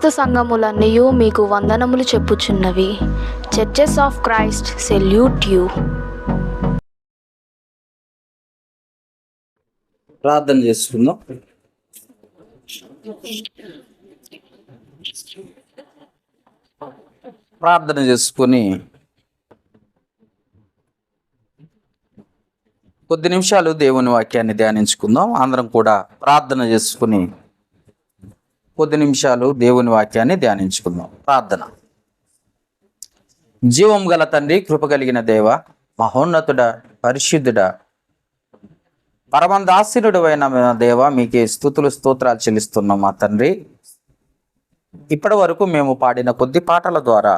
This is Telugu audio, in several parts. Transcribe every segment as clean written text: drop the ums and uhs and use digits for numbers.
క్రీస్తు సంఘములన్నయు మీకు వందనములు చెప్పుచున్నవి. Churches of Christ salute you. ప్రార్థన చేసుకుందాం. ప్రార్థన చేసుకుని కొద్ది నిమిషాలు దేవుని వాక్యాన్ని ధ్యానించుకుందాం. అందరం కూడా ప్రార్థన చేసుకుని కొద్ది నిమిషాలు దేవుని వాక్యాన్ని ధ్యానించుకుందాం. ప్రార్థన. జీవం గల తండ్రి, కృప కలిగిన దేవ, మహోన్నతుడ, పరిశుద్ధుడ, పరమందాసీనుడు అయిన దేవ, మీకే స్తుతులు స్తోత్రాలు చెల్లిస్తున్నాం. మా తండ్రి, ఇప్పటి వరకు మేము పాడిన కొద్ది పాటల ద్వారా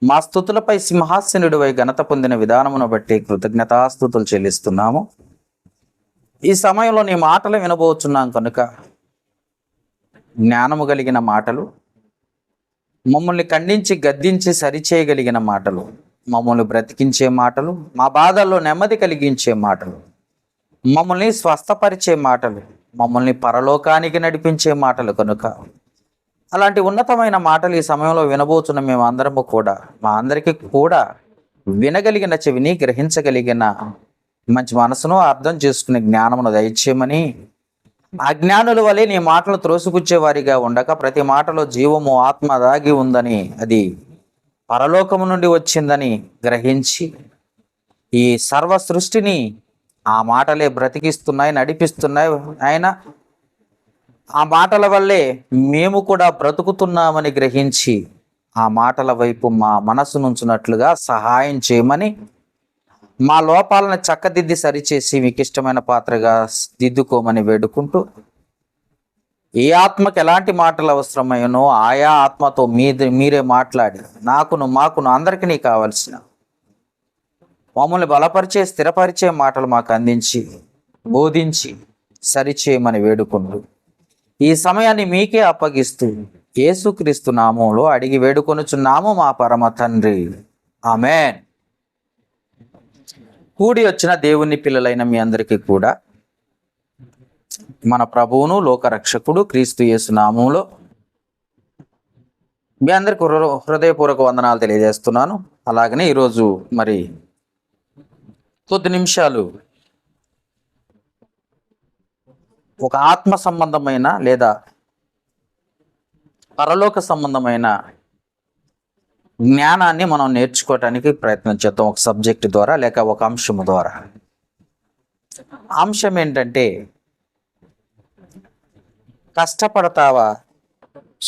మా స్తుతులపై సింహాసనుడివై ఘనత పొందిన విధానమును బట్టి కృతజ్ఞతాస్తుతులు చెల్లిస్తున్నాము. ఈ సమయంలో నీ మాటలు వినబోచున్నాం కనుక జ్ఞానము కలిగిన మాటలు, మమ్మల్ని ఖండించి గద్దించి సరిచేయగలిగిన మాటలు, మమ్మల్ని బ్రతికించే మాటలు, మా బాధల్లో నెమ్మది కలిగించే మాటలు, మమ్మల్ని స్వస్థపరిచే మాటలు, మమ్మల్ని పరలోకానికి నడిపించే మాటలు కనుక అలాంటి ఉన్నతమైన మాటలు ఈ సమయంలో వినబోతున్న మేము అందరము కూడా, మా అందరికీ కూడా వినగలిగిన చెవిని, గ్రహించగలిగిన మంచి మనసును, అర్థం చేసుకునే జ్ఞానమును దయచేయమని, అజ్ఞానుల వలె నీ మాటలు త్రోసిపుచ్చే వారిగా ఉండక ప్రతి మాటలో జీవము, ఆత్మ దాగి ఉందని, అది పరలోకము నుండి వచ్చిందని గ్రహించి ఈ సర్వ సృష్టిని ఆ మాటలే బ్రతికిస్తున్నాయి, నడిపిస్తున్నాయి. ఆయన ఆ మాటల వల్లే మేము కూడా బ్రతుకుతున్నామని గ్రహించి ఆ మాటల వైపు మా మనసు నుంచున్నట్లుగా సహాయం చేయమని, మా లోపాలను చక్కదిద్ది సరిచేసి మీకు ఇష్టమైన పాత్రగా దిద్దుకోమని వేడుకుంటూ, ఏ ఆత్మకు ఎలాంటి మాటలు అవసరమైనో ఆయా ఆత్మతో మీరే మాట్లాడి మాకును అందరికీ కావలసిన మమ్మల్ని బలపరిచే, స్థిరపరిచే మాటలు మాకు అందించి బోధించి సరిచేయమని వేడుకుంటూ ఈ సమయాన్ని మీకే అప్పగిస్తూ యేసుక్రీస్తు నామంలో అడిగి వేడుకొనుచున్నాము మా పరమ తండ్రి, ఆమేన్. కూడి వచ్చిన దేవుని పిల్లలైన మీ అందరికీ కూడా మన ప్రభువును, లోకరక్షకుడు క్రీస్తు యేసు నామంలో మీ అందరికి హృదయపూర్వక వందనాలు తెలియజేస్తున్నాను. అలాగనే ఈరోజు మరి కొద్ది నిమిషాలు ఒక ఆత్మ సంబంధమైన లేదా పరలోక సంబంధమైన జ్ఞానాన్ని మనం నేర్చుకోవటానికి ప్రయత్నం చేద్దాం, ఒక సబ్జెక్ట్ ద్వారా లేక ఒక అంశము ద్వారా. అంశం ఏంటంటే, కష్టపడతావా,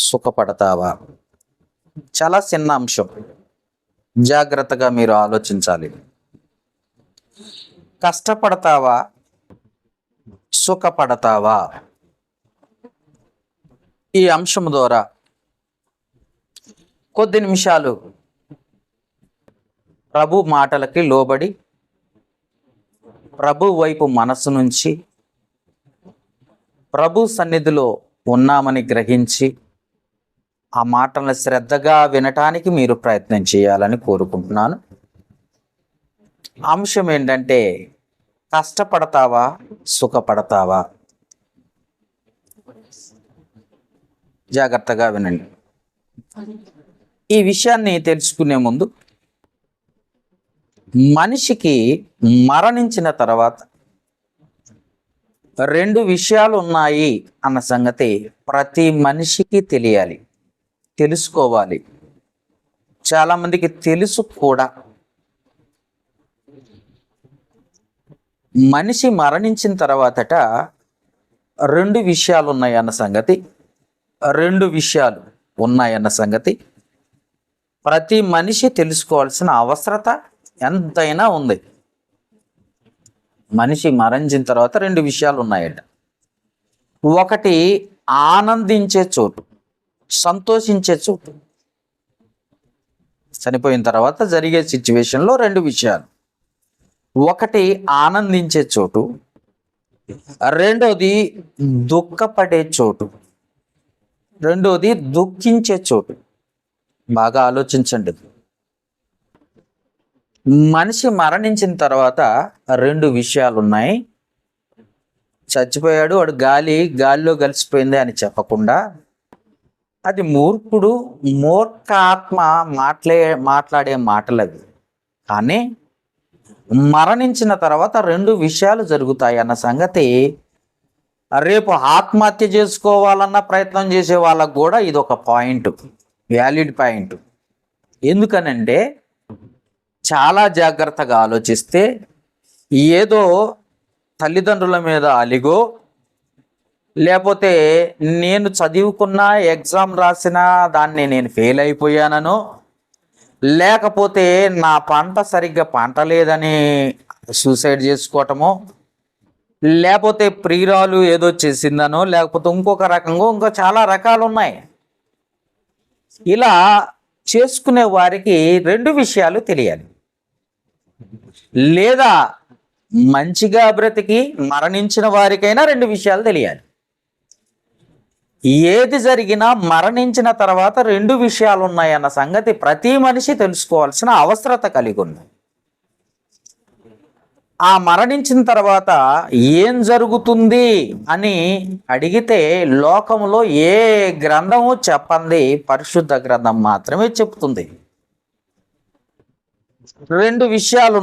సుఖపడతావా? చాలా చిన్న అంశం, జాగ్రత్తగా మీరు ఆలోచించాలి. కష్టపడతావా, సుఖపడతావా? ఈ అంశం ద్వారా కొద్ది నిమిషాలు ప్రభు మాటలకి లోబడి, ప్రభు వైపు మనసు నుంచి ప్రభు సన్నిధిలో ఉన్నామని గ్రహించి ఆ మాటలను శ్రద్ధగా వినటానికి మీరు ప్రయత్నం చేయాలని కోరుకుంటున్నాను. అంశం ఏంటంటే, కష్టపడతావా, సుఖపడతావా? జాగ్రత్తగా వినండి. ఈ విషయాన్ని తెలుసుకునే ముందు, మనిషికి మరణించిన తర్వాత రెండు విషయాలు ఉన్నాయి అన్న సంగతి ప్రతి మనిషికి తెలియాలి, తెలుసుకోవాలి. చాలామందికి తెలుసు కూడా. మనిషి మరణించిన తర్వాతట రెండు విషయాలు ఉన్నాయన్న సంగతి ప్రతి మనిషి తెలుసుకోవాల్సిన అవసరత ఎంతైనా ఉంది. మనిషి మరణించిన తర్వాత రెండు విషయాలు ఉన్నాయట. ఒకటి ఆనందించే చోటు, సంతోషించే చోటు. చనిపోయిన తర్వాత జరిగే సిచ్యువేషన్లో రెండు విషయాలు. ఒకటి ఆనందించే చోటు, రెండోది దుఃఖపడే చోటు, రెండోది దుఃఖించే చోటు. బాగా ఆలోచించండి. మనిషి మరణించిన తర్వాత రెండు విషయాలు ఉన్నాయి. చచ్చిపోయాడు, వాడు గాలిలో కలిసిపోయింది అని చెప్పకుండా అది మూర్ఖుడు మూర్ఖ ఆత్మ మాట్లాడే మాటలు అవి. కానీ మరణించిన తర్వాత రెండు విషయాలు జరుగుతాయి అన్న సంగతి రేపు ఆత్మహత్య చేసుకోవాలన్న ప్రయత్నం చేసే వాళ్ళకు కూడా ఇది ఒక పాయింట్, వ్యాలిడ్ పాయింట్. ఎందుకనంటే చాలా జాగ్రత్తగా ఆలోచిస్తే ఏదో తల్లిదండ్రుల మీద అలిగో, లేకపోతే నేను చదువుకున్న ఎగ్జామ్ రాసిన దాన్ని నేను ఫెయిల్ అయిపోయాననో, లేకపోతే నా పంట సరిగ్గా పంటలేదని సూసైడ్ చేసుకోవటమో, లేకపోతే ప్రియురాలు ఏదో చేసిందనో, లేకపోతే ఇంకొక రకంగా ఇంకా చాలా రకాలు ఉన్నాయి. ఇలా చేసుకునే వారికి రెండు విషయాలు తెలియాలి. లేదా మంచిగా బ్రతికి మరణించిన వారికైనా రెండు విషయాలు తెలియాలి. ఏది జరిగినా మరణించిన తర్వాత రెండు విషయాలు ఉన్నాయన్న సంగతి ప్రతి మనిషి తెలుసుకోవాల్సిన అవసరత కలిగి ఉంది. ఆ మరణించిన తర్వాత ఏం జరుగుతుంది అని అడిగితే లోకంలో ఏ గ్రంథము చెప్పంది, పరిశుద్ధ గ్రంథం మాత్రమే చెప్తుంది. రెండు విషయాలు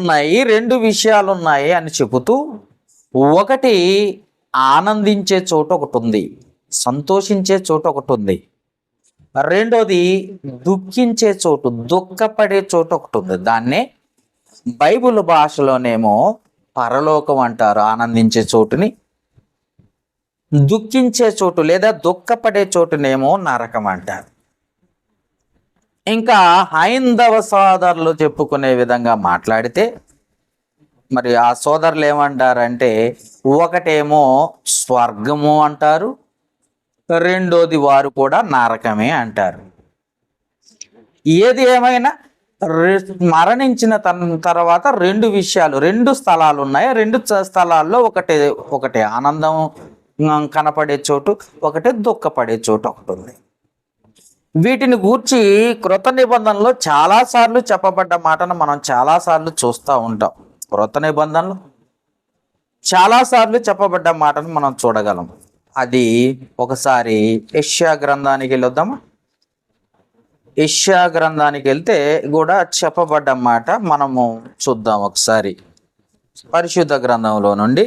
ఉన్నాయి అని చెబుతూ, ఒకటి ఆనందించే చోటు ఒకటి ఉంది, సంతోషించే చోటు ఒకటి ఉంది. రెండోది దుఃఖించే చోటు, దుఃఖపడే చోటు ఒకటి ఉంది. దాన్నే బైబిల్ భాషలోనేమో పరలోకం అంటారు ఆనందించే చోటుని, దుఃఖించే చోటు లేదా దుఃఖపడే చోటునేమో నరకం అంటారు. ఇంకా హైందవ సోదరులు చెప్పుకునే విధంగా మాట్లాడితే మరి ఆ సోదరులు ఏమంటారంటే, ఒకటేమో స్వర్గము అంటారు, రెండోది వారు కూడా నరకమే అంటారు. ఏది ఏమైనా మరణించిన తర్వాత రెండు విషయాలు, రెండు స్థలాలు ఉన్నాయి. రెండు స్థలాల్లో ఒకటి ఆనందం కనపడే చోటు, ఒకటి దుఃఖపడే చోటు ఒకటి ఉంది. వీటిని గూర్చి కృత నిబంధనలో చాలాసార్లు చెప్పబడ్డ మాటను మనం చాలాసార్లు చూస్తూ ఉంటాం. కృత నిబంధనలో చాలాసార్లు చెప్పబడ్డ మాటను మనం చూడగలం. అది ఒకసారి యెషయా గ్రంథానికి వెళ్ళొద్దామా? యెషయా గ్రంథానికి వెళ్తే కూడా చెప్పబడ్డ మాట మనము చూద్దాం ఒకసారి. పరిశుద్ధ గ్రంథంలో నుండి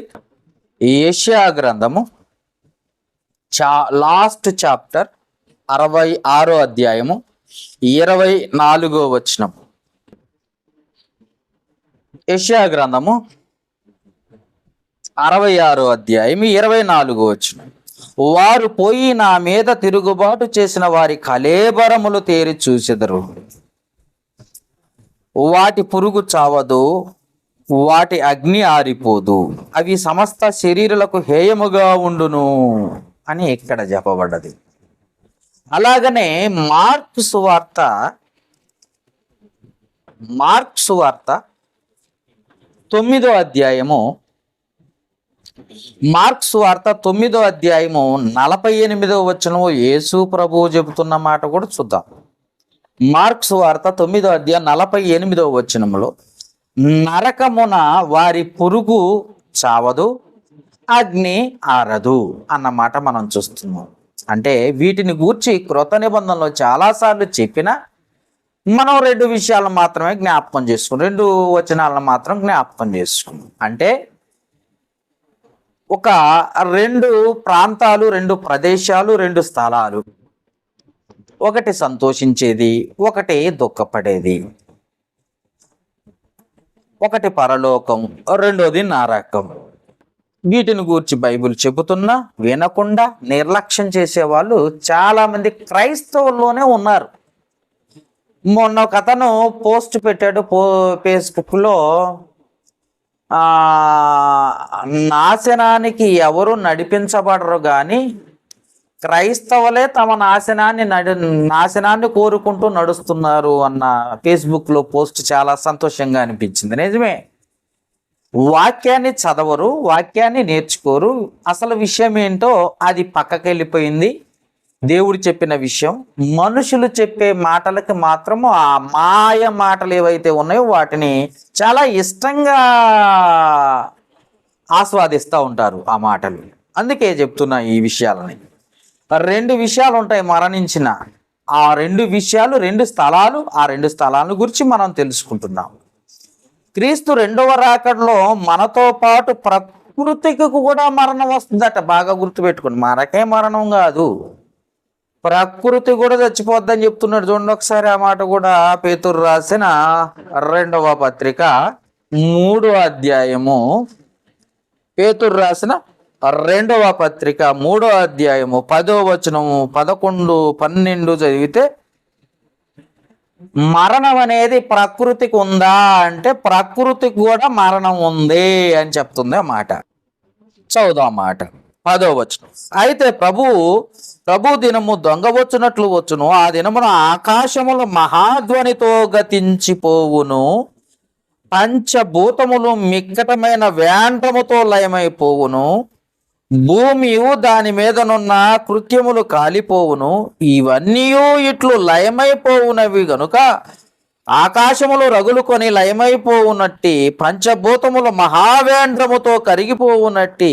యెషయా గ్రంథము లాస్ట్ చాప్టర్ 66వ అధ్యాయము 24వ వచనం. యెషయా గ్రంథము 66వ అధ్యాయం 24వ వచనం. వారు పోయి నా మీద తిరుగుబాటు చేసిన వారి కళేబరములు తేరి చూసెదరు. వాటి పురుగు చావదు, వాటి అగ్ని ఆరిపోదు, అవి సమస్త శరీరులకు హేయముగా ఉండును అని ఇక్కడ చెప్పబడ్డది. అలాగనే మార్కు సువార్త 9వ అధ్యాయము 48వ వచనము యేసు ప్రభువు చెబుతున్న మాట కూడా చూద్దాం. మార్కు సువార్త 9వ అధ్యాయం 48వ వచనములో, నరకమున వారి పురుగు చావదు, అగ్ని ఆరదు అన్నమాట మనం చూస్తున్నాం. అంటే వీటిని గూర్చి కృత నిబంధనలో చాలాసార్లు చెప్పినా మనం రెండు విషయాలను మాత్రమే జ్ఞాపకం చేసుకున్నాం, రెండు వచనాలను మాత్రం జ్ఞాపకం చేసుకున్నాం. అంటే ఒక రెండు ప్రాంతాలు, రెండు ప్రదేశాలు, రెండు స్థలాలు, ఒకటి సంతోషించేది, ఒకటి దుఃఖపడేది, ఒకటి పరలోకం, రెండోది నరకం. వీటిని గూర్చి బైబిల్ చెబుతున్నా వినకుండా నిర్లక్ష్యం చేసేవాళ్ళు చాలామంది క్రైస్తవుల్లోనే ఉన్నారు. మొన్న ఒక అతను పోస్ట్ పెట్టాడు ఫేస్బుక్లో, నాశనానికి ఎవరు నడిపించబడరు కానీ క్రైస్తవులే తమ నాశనాన్ని కోరుకుంటూ నడుస్తున్నారు అన్న ఫేస్బుక్లో పోస్ట్ చాలా సంతోషంగా అనిపించింది. నిజమే, వాక్యాన్ని చదవరు, వాక్యాన్ని నేర్చుకోరు, అసలు విషయం ఏంటో అది పక్కకి వెళ్ళిపోయింది. దేవుడు చెప్పిన విషయం మనుషులు చెప్పే మాటలకి మాత్రము ఆ మాయ మాటలు ఏవైతే ఉన్నాయో వాటిని చాలా ఇష్టంగా ఆస్వాదిస్తూ ఉంటారు ఆ మాటలు. అందుకే చెప్తున్నా ఈ విషయాలని. రెండు విషయాలు ఉంటాయి మరణించిన. ఆ రెండు విషయాలు, రెండు స్థలాలు, ఆ రెండు స్థలాల గురించి మనం తెలుసుకుంటున్నాం. క్రీస్తు రెండవ రాకడలో మనతో పాటు ప్రకృతికి కూడా మరణం వస్తుందట. బాగా గుర్తుపెట్టుకోండి, మనకే మరణం కాదు, ప్రకృతి కూడా చచ్చిపోద్దని చెప్తున్నాడు. చూడండి ఒకసారి ఆ మాట కూడా. పేతురు రాసిన 2వ పత్రిక 3వ అధ్యాయము, పేతురు రాసిన 2వ పత్రిక 3వ అధ్యాయము 10వ వచనము 11, 12 చదివితే, మరణం అనేది ప్రకృతికి ఉందా అంటే ప్రకృతికి కూడా మరణం ఉంది అని చెప్తుంది ఆ మాట. చదువుదాం మాట, 10వ వచనం. అయితే ప్రభు దినము దొంగ వచ్చినట్లు వచ్చును, ఆ దినమున ఆకాశములు మహాధ్వనితో గతించిపోవును, పంచభూతములు మిక్కటమైన వేండ్రముతో లయమైపోవును, భూమియు దాని మీదనున్న కృత్యములు కాలిపోవును, ఇవన్నీ ఇట్లు లయమైపోవునవి గనుక ఆకాశములు రగులుకొని లయమైపోవునట్టి, పంచభూతములు మహావేంద్రముతో కరిగిపోవునట్టి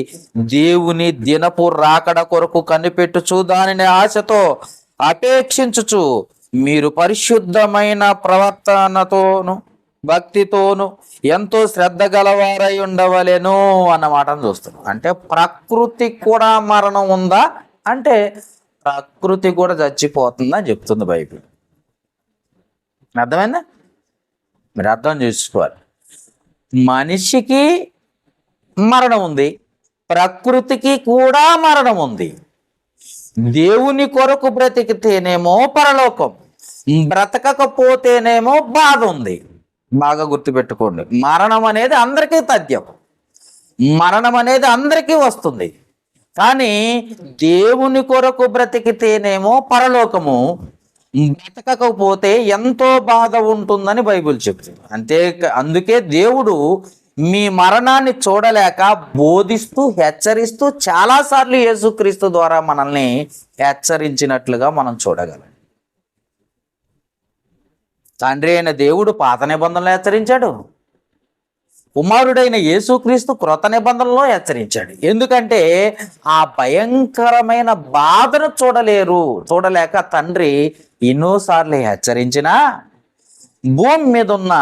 దేవుని దినపు రాకడ కొరకు కనిపెట్టుచు దానిని ఆశతో అపేక్షించుచు మీరు పరిశుద్ధమైన ప్రవర్తనతోను భక్తితోను ఎంతో శ్రద్ధ గలవారై ఉండవలెను అన్న మాటను చూస్తున్నాం. అంటే ప్రకృతి కూడా మరణం ఉందా అంటే ప్రకృతి కూడా చచ్చిపోతుందని చెప్తుంది బైబిల్. అర్థమైందా? మీరు అర్థం చేసుకోవాలి. మనిషికి మరణం ఉంది, ప్రకృతికి కూడా మరణం ఉంది. దేవుని కొరకు బ్రతికితేనేమో పరలోకం, బ్రతకకపోతేనేమో బాధ ఉంది. బాగా గుర్తుపెట్టుకోండి, మరణం అనేది అందరికీ తథ్యం, మరణం అనేది అందరికీ వస్తుంది. కానీ దేవుని కొరకు బ్రతికితేనేమో పరలోకము, బ్రతకకపోతే ఎంతో బాధ ఉంటుందని బైబిల్ చెప్తుంది. అందుకే దేవుడు మీ మరణాన్ని చూడలేక బోధిస్తూ హెచ్చరిస్తూ చాలాసార్లు యేసుక్రీస్తు ద్వారా మనల్ని హెచ్చరించినట్లుగా మనం చూడగలం. తండ్రి అయిన దేవుడు పాత నిబంధనలో హెచ్చరించాడు, కుమారుడైన యేసుక్రీస్తు క్రొత్త నిబంధనలో హెచ్చరించాడు. ఎందుకంటే ఆ భయంకరమైన బాధను చూడలేక తండ్రి ఎన్నోసార్లు హెచ్చరించినా భూమి మీద ఉన్న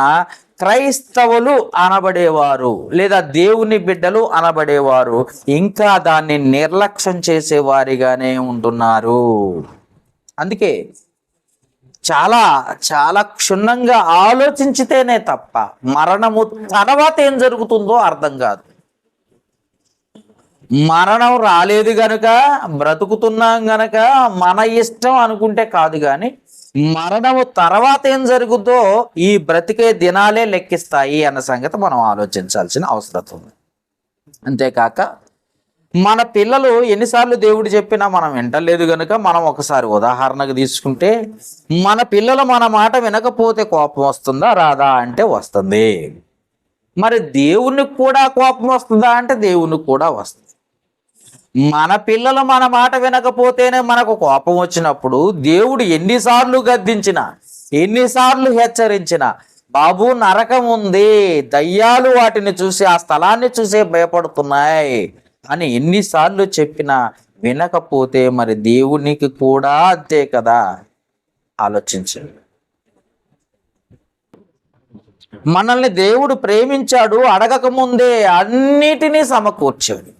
క్రైస్తవులు అనబడేవారు లేదా దేవుని బిడ్డలు అనబడేవారు ఇంకా దాన్ని నిర్లక్ష్యం చేసేవారిగానే ఉంటున్నారు. అందుకే చాలా చాలా క్షుణ్ణంగా ఆలోచించితేనే తప్ప మరణము తర్వాత ఏం జరుగుతుందో అర్థం కాదు. మరణం రాలేదు గనుక బ్రతుకుతున్నాం గనక మన ఇష్టం అనుకుంటే కాదు, కానీ మరణము తర్వాత ఏం జరుగుతుందో ఈ బ్రతికే దినాలే లెక్కిస్తాయి అన్న సంగతి మనం ఆలోచించాల్సిన అవసరం ఉంది. అంతేకాక మన పిల్లలు ఎన్నిసార్లు దేవుడు చెప్పినా మనం వింటలేదు కనుక మనం ఒకసారి ఉదాహరణకు తీసుకుంటే, మన పిల్లలు మన మాట వినకపోతే కోపం వస్తుందా రాదా అంటే వస్తుంది. మరి దేవునికి కూడా కోపం వస్తుందా అంటే దేవునికి కూడా వస్తుంది. మన పిల్లలు మన మాట వినకపోతేనే మనకు కోపం వచ్చినప్పుడు దేవుడు ఎన్నిసార్లు గద్దించినా ఎన్నిసార్లు హెచ్చరించినా, బాబు నరకం ఉంది, దయ్యాలు వాటిని చూసి ఆ స్థలాన్ని చూసే భయపడుతున్నాయి అని ఎన్నిసార్లు చెప్పినా వినకపోతే మరి దేవునికి కూడా అంతే కదా. ఆలోచించండి. మనల్ని దేవుడు ప్రేమించాడు, అడగక ముందే అన్నిటినీ సమకూర్చాడు.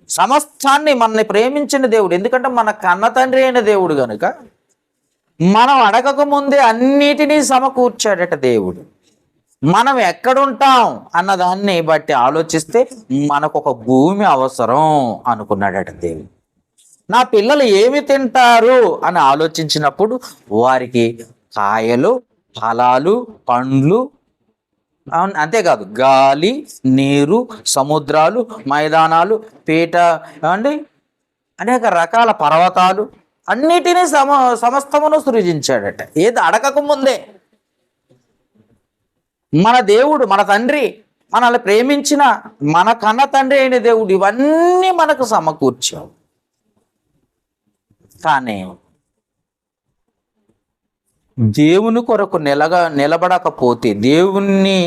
సమస్తాన్ని మనల్ని ప్రేమించిన దేవుడు, ఎందుకంటే మన కన్న తండ్రి అయిన దేవుడు కనుక మనం అడగక ముందే అన్నిటినీ సమకూర్చాడట దేవుడు. మనం ఎక్కడుంటాం అన్నదాన్ని బట్టి ఆలోచిస్తే మనకు ఒక భూమి అవసరం అనుకున్నాడట దేవుడు. నా పిల్లలు ఏమి తింటారు అని ఆలోచించినప్పుడు వారికి కాయలు, ఫలాలు, పండ్లు, అంతేకాదు గాలి, నీరు, సముద్రాలు, మైదానాలు, పీట అండి అనేక రకాల పర్వతాలు అన్నిటినీ సమస్తమును సృజించాడట. ఏది అడగక ముందే. మన దేవుడు, మన తండ్రి, మనల్ని ప్రేమించిన మన కన్న తండ్రి అయిన దేవుడు ఇవన్నీ మనకు సమకూర్చావు. కానీ దేవుని కొరకు నిలబడకపోతే, దేవుని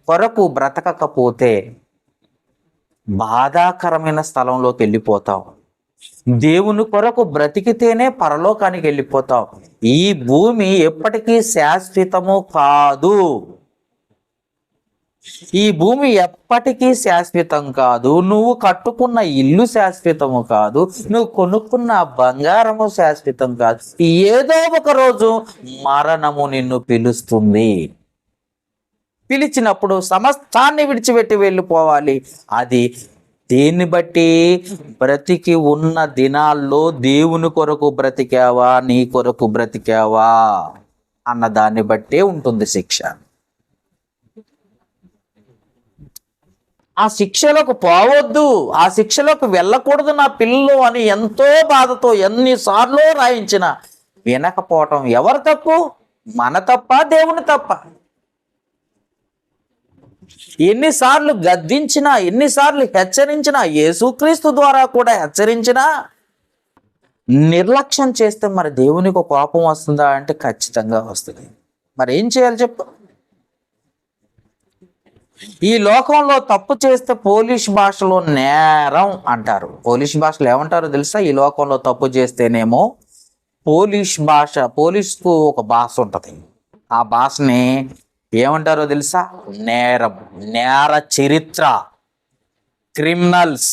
కొరకు బ్రతకకపోతే బాధాకరమైన స్థలంలోకి వెళ్ళిపోతావు. దేవుని కొరకు బ్రతికితేనే పరలోకానికి వెళ్ళిపోతావు. ఈ భూమి ఎప్పటికీ శాశ్వతము కాదు. ఈ భూమి ఎప్పటికీ శాశ్వతం కాదు. నువ్వు కట్టుకున్న ఇల్లు శాశ్వతము కాదు. నువ్వు కొనుక్కున్న బంగారము శాశ్వతం కాదు. ఏదో ఒక రోజు మరణము నిన్ను పిలుస్తుంది. పిలిచినప్పుడు సమస్తాన్ని విడిచిపెట్టి వెళ్ళిపోవాలి. అది దేన్ని బట్టి? బ్రతికి ఉన్న దినాల్లో దేవుని కొరకు బ్రతికావా, నీ కొరకు బ్రతికావా అన్న దాన్ని బట్టే ఉంటుంది శిక్ష. ఆ శిక్షలోకి పోవద్దు, ఆ శిక్షలోకి వెళ్ళకూడదు నా పిల్లలు అని ఎంతో బాధతో ఎన్నిసార్లు రాయించిన వినకపోవటం ఎవరు తప్పు? మన తప్ప, దేవుని తప్ప? ఎన్నిసార్లు గద్దించినా, ఎన్నిసార్లు హెచ్చరించినా, యేసుక్రీస్తు ద్వారా కూడా హెచ్చరించినా నిర్లక్ష్యం చేస్తే మరి దేవునికి కోపం వస్తుందా అంటే ఖచ్చితంగా వస్తుంది. మరి ఏం చేయాలి చెప్పు? ఈ లోకంలో తప్పు చేస్తే పోలిష్ భాషలో నేరం అంటారు. పోలిష్ భాషలో ఏమంటారో తెలుసా? ఈ లోకంలో తప్పు చేస్తేనేమో పోలిష్కు ఒక భాష ఉంటుంది. ఆ భాషని ఏమంటారో తెలుసా? నేరం, నేర చరిత్ర, క్రిమినల్స్.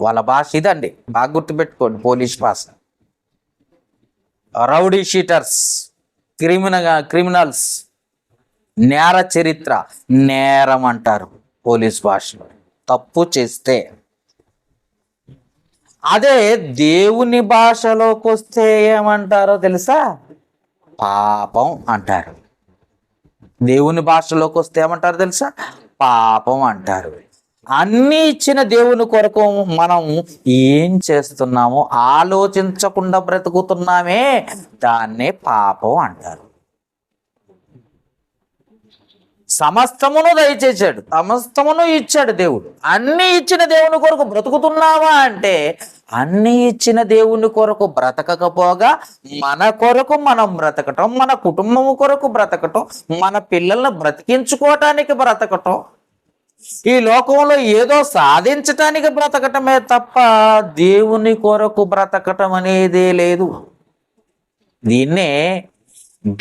వాళ్ళ భాష ఇదండి, బాగా గుర్తుపెట్టుకోండి. పోలిష్ భాష రౌడీ షీటర్స్, క్రిమినల్స్, నేర చరిత్ర, నేరం అంటారు పోలీస్ భాషలో తప్పు చేస్తే. అదే దేవుని భాషలోకి వస్తే ఏమంటారో తెలుసా? పాపం అంటారు. దేవుని భాషలోకి వస్తే ఏమంటారు తెలుసా? పాపం అంటారు. అన్నీ ఇచ్చిన దేవుని కొరకు మనం ఏం చేస్తున్నామో ఆలోచించకుండా బ్రతుకుతున్నామే, దాన్నే పాపం అంటారు. సమస్తమును దయచేశాడు, సమస్తమును ఇచ్చాడు దేవుడు. అన్నీ ఇచ్చిన దేవుని కొరకు బ్రతుకుతున్నావా అంటే అన్నీ ఇచ్చిన దేవుని కొరకు బ్రతకకపోగా మన కొరకు మనం బ్రతకటం, మన కుటుంబము కొరకు బ్రతకటం, మన పిల్లల్ని బ్రతికించుకోవటానికి బ్రతకటం, ఈ లోకంలో ఏదో సాధించటానికి బ్రతకటమే తప్ప దేవుని కొరకు బ్రతకటం అనేదే లేదు. దీన్నే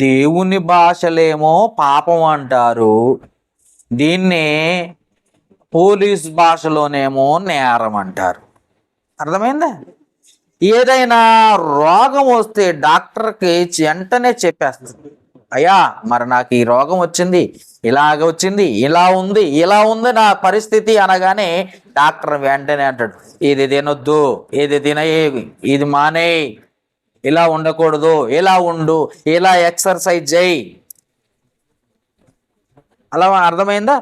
దేవుని భాషలేమో పాపం అంటారు, దీన్నే పోలీస్ భాషలోనేమో నేరం అంటారు. అర్థమైందా? ఏదైనా రోగం వస్తే డాక్టర్కి వెంటనే చెప్పేస్తుంది, అయ్యా మరి నాకు ఈ రోగం వచ్చింది, ఇలాగ వచ్చింది, ఇలా ఉంది నా పరిస్థితి అనగానే డాక్టర్ వెంటనే అంటాడు, ఇది తినొద్దు, ఇది తినయేవి, ఇది మానే, ఇలా ఉండకూడదు, ఇలా ఉండు, ఇలా ఎక్సర్సైజ్ చేయి. అలా అర్థమైందా?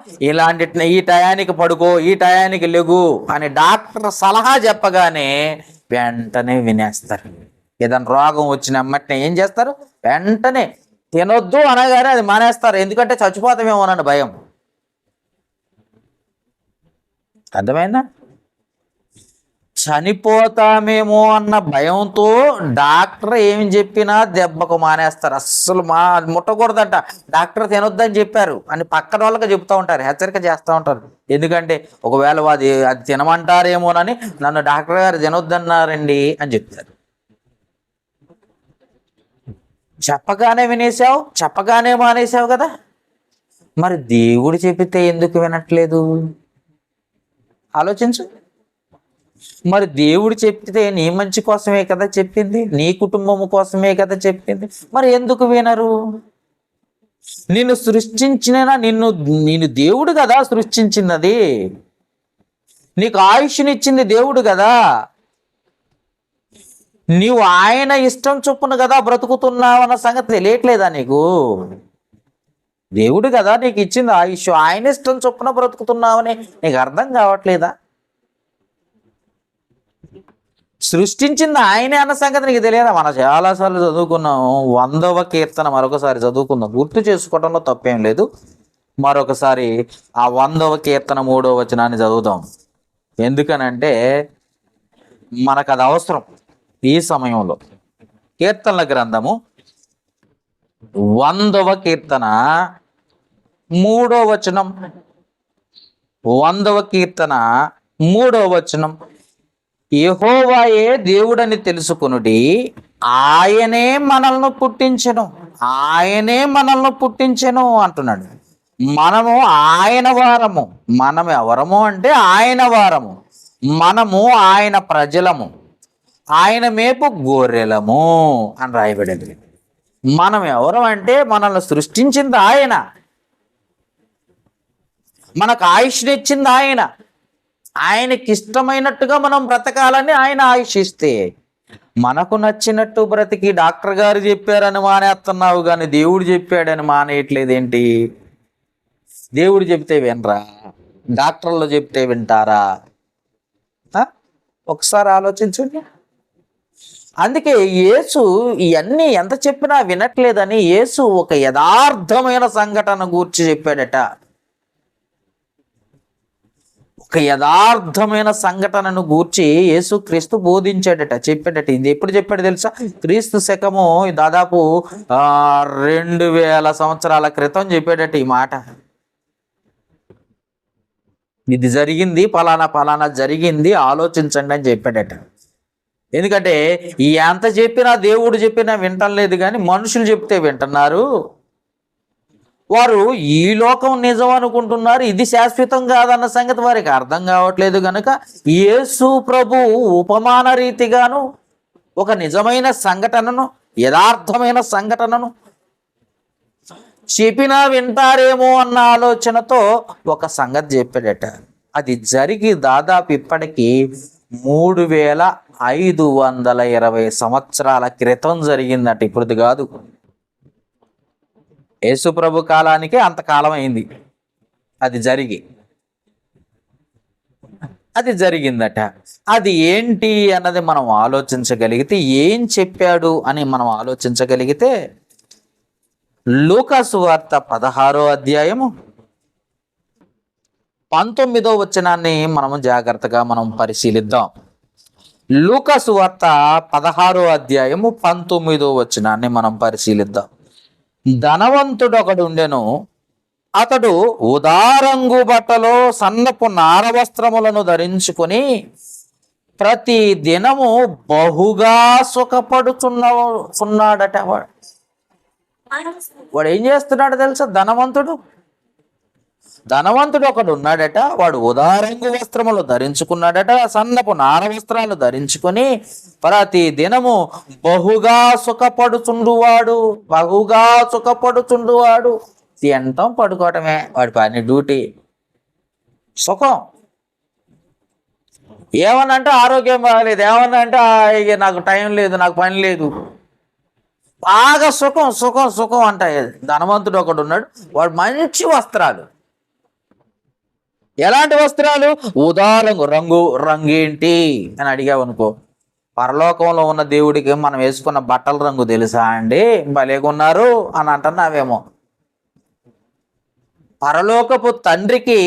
ఈ టయానికి పడుకో, ఈ టయానికి లెగు అని డాక్టర్ సలహా చెప్పగానే వెంటనే వినేస్తారు. ఏదైనా రోగం వచ్చిన వెంటనే ఏం చేస్తారు? వెంటనే తినొద్దు అనగానే అది మానేస్తారు. ఎందుకంటే చచ్చిపోతామేమోనని భయం. అర్థమైందా? చనిపోతామేమో అన్న భయంతో డాక్టర్ ఏమి చెప్పినా దెబ్బకు మానేస్తారు. అస్సలు ముట్టకూడదంట, డాక్టర్ తినొద్దని చెప్పారు అని పక్కన వాళ్ళకి చెప్తూ ఉంటారు, హెచ్చరిక చేస్తూ ఉంటారు. ఎందుకంటే ఒకవేళ అది తినమంటారేమోనని నన్ను డాక్టర్ గారు తినొద్దన్నారండి అని చెప్తారు. చెప్పగానే వినేసావు, చెప్పగానే మానేసావు కదా. మరి దేవుడు చెప్పితే ఎందుకు వినట్లేదు? ఆలోచించు. మరి దేవుడు చెప్పితే నీ మంచి కోసమే కదా చెప్పింది, నీ కుటుంబం కోసమే కదా చెప్పింది, మరి ఎందుకు వినరు? నిన్ను సృష్టించిన నిన్ను దేవుడు కదా సృష్టించినది, నీకు ఆయుష్నిచ్చింది దేవుడు కదా, నీవు ఆయన ఇష్టం చొప్పున కదా బ్రతుకుతున్నావు అన్న సంగతి తెలియట్లేదా నీకు? దేవుడు కదా నీకు ఇచ్చింది ఆయుష్, ఆయన ఇష్టం చొప్పున బ్రతుకుతున్నావని నీకు అర్థం కావట్లేదా? సృష్టించింది ఆయనే అన్న సంగతి నీకు తెలియదా? మనం చాలాసార్లు చదువుకున్నాం. 100వ కీర్తన మరొకసారి చదువుకుందాం, గుర్తు చేసుకోవడంలో తప్పేం లేదు. మరొకసారి ఆ 100వ కీర్తన 3వ వచనాన్ని చదువుదాం. ఎందుకనంటే మనకు అది అవసరం ఈ సమయంలో. కీర్తనల గ్రంథము 100వ కీర్తన 3వ వచనం, 100వ కీర్తన 3వ వచనం. యెహోవాయే దేవుడని తెలుసుకొనుడి, ఆయనే మనల్ని పుట్టించెను, ఆయనే మనల్ని పుట్టించెను అంటున్నాడు. మనము ఆయన వారము. మనం ఎవరము అంటే ఆయన వారము. మనము ఆయన ప్రజలము, ఆయన మేపు గొర్రెలము అని రాయబడింది. మనం ఎవరు అంటే మనల్ని సృష్టించింది ఆయన, మనకు ఆయుష్నిచ్చింది ఆయన, ఆయనకి ఇష్టమైనట్టుగా మనం బ్రతకాలని ఆయన ఆయుష్ ఇస్తే మనకు నచ్చినట్టు బ్రతికి డాక్టర్ గారు చెప్పారని మానేస్తున్నావు, కానీ దేవుడు చెప్పాడని మానేయట్లేదేంటి? దేవుడు చెప్తే వినరా? డాక్టర్లు చెప్తే వింటారా? ఒకసారి ఆలోచించండి. అందుకే యేసు ఇవన్నీ ఎంత చెప్పినా వినట్లేదని యేసు ఒక యథార్థమైన సంఘటన గూర్చి చెప్పాడట. ఒక యథార్థమైన సంఘటనను గూర్చి యేసు క్రీస్తు బోధించాడట, చెప్పాడట. ఇది ఎప్పుడు చెప్పాడు తెలుసా? క్రీస్తు శకము దాదాపు 2000 సంవత్సరాల క్రితం చెప్పాడట ఈ మాట. ఇది జరిగింది, ఫలానా ఫలానా జరిగింది, ఆలోచించండి అని చెప్పాడట. ఎందుకంటే ఎంత చెప్పినా దేవుడు చెప్పినా వింటం లేదు, కానీ మనుషులు చెప్తే వింటున్నారు. వారు ఈ లోకం నిజం అనుకుంటున్నారు, ఇది శాశ్వతం కాదన్న సంగతి వారికి అర్థం కావట్లేదు. కనుక యేసు ప్రభు ఉపమాన రీతిగాను ఒక నిజమైన సంఘటనను, యథార్థమైన సంఘటనను చెప్పినా వింటారేమో అన్న ఆలోచనతో ఒక సంగతి చెప్పాడట. అది జరిగి దాదాపు ఇప్పటికీ 3520 సంవత్సరాల క్రితం జరిగిందట. ఇప్పుడు కాదు, యేసు ప్రభు కాలానికే అంతకాలం అయింది అది జరిగిందట. అది ఏంటి అన్నది మనం ఆలోచించగలిగితే, ఏం చెప్పాడు అని మనం ఆలోచించగలిగితే, లూకా సువార్త 16వ అధ్యాయము 19వ వచనాన్ని మనము జాగ్రత్తగా మనం పరిశీలిద్దాం. లూకా సువార్త 16వ అధ్యాయము 19వ వచనాన్ని మనం పరిశీలిద్దాం. ధనవంతుడు ఒకడు ఉండెను. అతడు ఉదారంగు బట్టలో సన్నపు నార వస్త్రములను ధరించుకొని ప్రతి దినము బహుగా సుఖపడుతున్నాడట. వాడు ఏం చేస్తున్నాడు తెలుసా? ధనవంతుడు ఒకడు ఉన్నాడట. వాడు ఉదారంగు వస్త్రములు ధరించుకున్నాడట, సన్నపు నార వస్త్రాలు ధరించుకొని ప్రతి దినము బహుగా సుఖపడుచుండువాడు. తినటం పడుకోవటమే వాడి పని, డ్యూటీ, సుఖం. ఏమనంటే ఆరోగ్యం బాగలేదు, ఏమనంటే ఇక నాకు టైం లేదు, నాకు పని లేదు, బాగా సుఖం అంటాయి. ధనవంతుడు ఒకడు ఉన్నాడు, వాడు మంచి వస్త్రాలు. ఎలాంటి వస్త్రాలు? రంగు ఏంటి అని అడిగావు అనుకో, పరలోకంలో ఉన్న దేవుడికి మనం వేసుకున్న బట్టల రంగు తెలుసా అండి? భలేగున్నారు అని అంటున్నావేమో. పరలోకపు తండ్రికి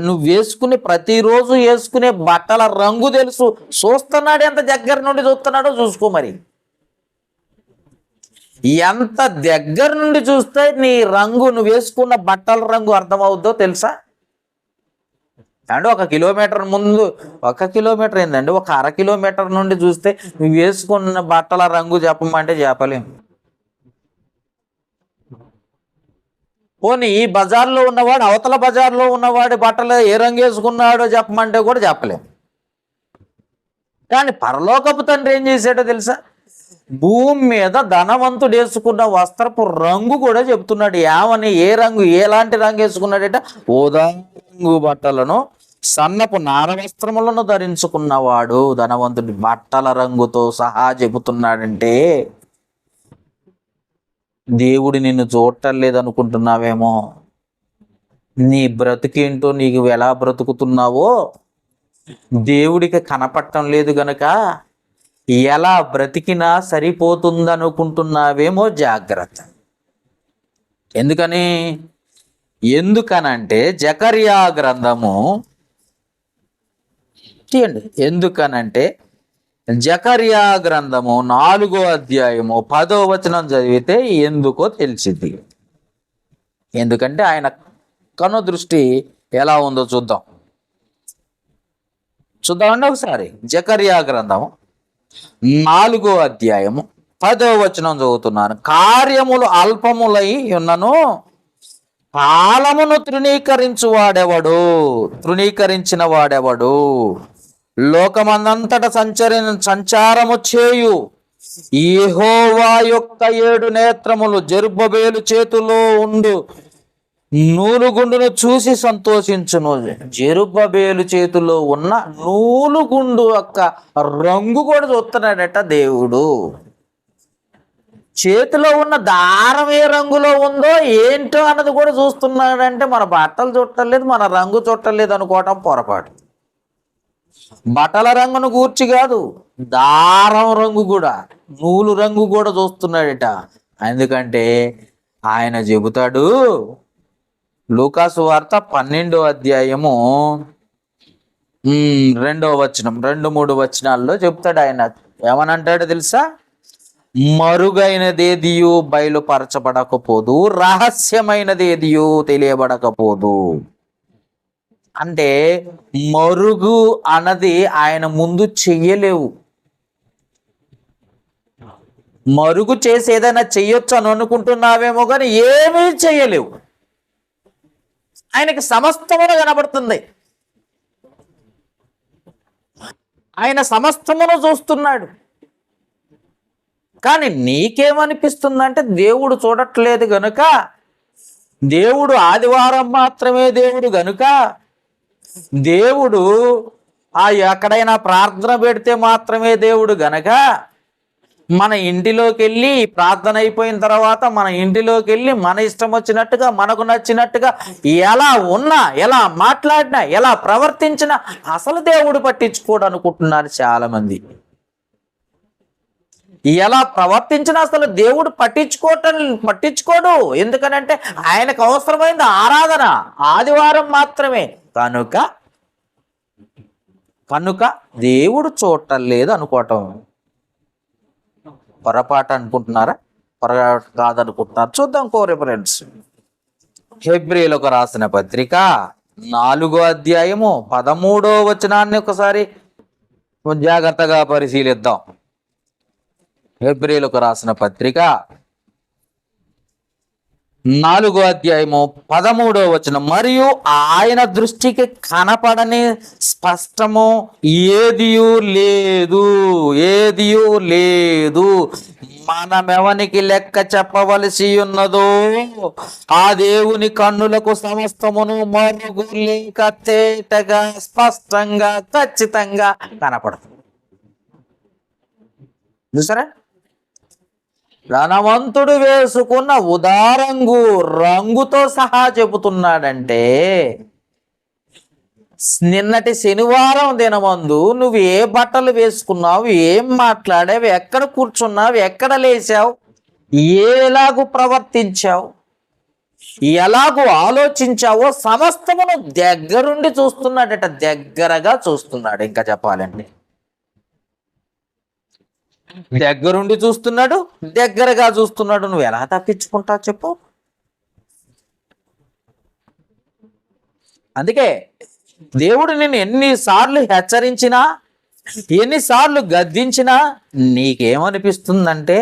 నువ్వు ప్రతిరోజు వేసుకునే బట్టల రంగు తెలుసు. చూస్తున్నాడు, ఎంత దగ్గర నుండి చూస్తున్నాడో చూసుకో. మరి ఎంత దగ్గర నుండి చూస్తే నీ రంగు, నువ్వు వేసుకున్న బట్టల రంగు అర్థమవుద్దో తెలుసా? అంటే 1 కిలోమీటర్ ముందు, 1 కిలోమీటర్ ఏందండి, 1 అర కిలోమీటర్ నుండి చూస్తే నువ్వు వేసుకున్న బట్టల రంగు చెప్పమంటే చెప్పలేము. పోనీ ఈ బజార్లో ఉన్నవాడు అవతల బజార్లో ఉన్నవాడి బట్టలు ఏ రంగు వేసుకున్నాడో చెప్పమంటే కూడా చెప్పలేము. కానీ పరలోకపు తండ్రి ఏం చేశాడో తెలుసా? భూమి మీద ధనవంతుడు వేసుకున్న వస్త్రపు రంగు కూడా చెప్తున్నాడు. ఏమని, ఏ రంగు, ఎలాంటి రంగు వేసుకున్నాడట? రంగు బట్టలను, సన్నపు నార వస్త్రములను ధరించుకున్నవాడు ధనవంతుడి బట్టల రంగుతో సహా చెబుతున్నాడంటే దేవుడు నిన్ను చూడటం లేదనుకుంటున్నావేమో. నీ బ్రతికేంటో, నీకు ఎలా బ్రతుకుతున్నావో దేవుడికి కనపడటం లేదు గనక ఎలా బ్రతికినా సరిపోతుందనుకుంటున్నావేమో. జాగ్రత్త. ఎందుకనంటే జకర్యా గ్రంథము తీయండి. ఎందుకనంటే జకర్యా గ్రంథము 4వ అధ్యాయము 10వ వచనం చదివితే ఎందుకో తెలిసింది. ఎందుకంటే ఆయన కను దృష్టి ఎలా ఉందో చూద్దాం. చూద్దామండి ఒకసారి. జకర్యా గ్రంథము 4వ అధ్యాయము 10వ వచనం చదువుతున్నాను. కార్యములు అల్పములై ఉన్నను కాలమును తృణీకరించిన వాడెవడు? లోకమందంతట సంచారము చేయు యెహోవా యొక్క 7 నేత్రములు జెరుబ్బేలు చేతిలో ఉండు నూలుగుండును చూసి సంతోషించును. జెరుబ్బేలు చేతిలో ఉన్న నూలుగుండు యొక్క రంగు కూడా చూస్తున్నాడట దేవుడు. చేతిలో ఉన్న దారం ఏ రంగులో ఉందో ఏంటో అన్నది కూడా చూస్తున్నాడంటే మన బట్టలు చుట్టలేదు, మన రంగు చుట్టలేదు అనుకోవటం పొరపాటు. బట్టల రంగును గూర్చి కాదు, దారం రంగు కూడా, నూలు రంగు కూడా చూస్తున్నాడట. ఎందుకంటే ఆయన చెబుతాడు, లూకాసు వార్త 12వ అధ్యాయము 2వ వచనం 2-3 వచనాల్లో చెప్తాడు. ఆయన ఏమనంటాడో తెలుసా? మరుగైనదేదియు బయలుపరచబడకపోదు, రహస్యమైనదేదియు తెలియబడకపోదు. అంటే మరుగు అన్నది ఆయన ముందు చెయ్యలేవు. మరుగు చేసి ఏదైనా చెయ్యొచ్చు అని అనుకుంటున్నావేమో కానీ ఏమీ చెయ్యలేవు. ఆయనకి సమస్తమును కనబడుతుంది, ఆయన సమస్తమును చూస్తున్నాడు. కానీ నీకేమనిపిస్తుందంటే దేవుడు చూడట్లేదు గనుక, దేవుడు ఆదివారం మాత్రమే దేవుడు గనుక, దేవుడు ఎక్కడైనా ప్రార్థన పెడితే మాత్రమే దేవుడు గనక, మన ఇంటిలోకి వెళ్ళి ప్రార్థన అయిపోయిన తర్వాత మన ఇంటిలోకి వెళ్ళి మన ఇష్టం వచ్చినట్టుగా మనకు నచ్చినట్టుగా ఎలా ఉన్నా, ఎలా మాట్లాడినా, ఎలా ప్రవర్తించినా అసలు దేవుడు పట్టించుకోడు అనుకుంటున్నారు చాలామంది. ఎలా ప్రవర్తించినా అసలు దేవుడు పట్టించుకోడు. ఎందుకనంటే ఆయనకు అవసరమైంది ఆరాధన ఆదివారం మాత్రమే కనుక దేవుడు చూడలేదు అనుకోవటం పొరపాటు అనుకుంటున్నారా? పొరపాటు కాదనుకుంటున్నారు. చూద్దాం రిఫరెన్స్. హెబ్రీయులకు రాసిన పత్రిక 4వ అధ్యాయము 13వ వచనాన్ని ఒకసారి జాగ్రత్తగా పరిశీలిద్దాం. హెబ్రీయులకు రాసిన పత్రిక 4వ అధ్యాయము 13వ వచనం. మరియు ఆయన దృష్టికి కనపడని స్పష్టము ఏదియూ లేదు, మనమెవనికి లెక్క చెప్పవలసి ఉన్నదో ఆ దేవుని కన్నులకు సమస్తమును మరుగు లేక తేటగా స్పష్టంగా ఖచ్చితంగా కనపడుతుంది. చూసారా? ధనవంతుడు వేసుకున్న ఉదారంగు రంగుతో సహా చెబుతున్నాడంటే, నిన్నటి శనివారం దినమందు నువ్వు ఏ బట్టలు వేసుకున్నావు, ఏం మాట్లాడావు, ఎక్కడ కూర్చున్నావు, ఎక్కడ లేచావు, ఎలాగూ ప్రవర్తించావు, ఎలాగూ ఆలోచించావో సమస్తమును దగ్గరుండి చూస్తున్నాడట. దగ్గరగా చూస్తున్నాడు. ఇంకా చెప్పాలండి, దగ్గరుండి చూస్తున్నాడు, దగ్గరగా చూస్తున్నాడు. నువ్వు ఎలా తప్పించుకుంటావు చెప్పు? అందుకే దేవుడు నిన్ను ఎన్నిసార్లు హెచ్చరించినా, ఎన్నిసార్లు గద్దించినా నీకేమనిపిస్తుందంటే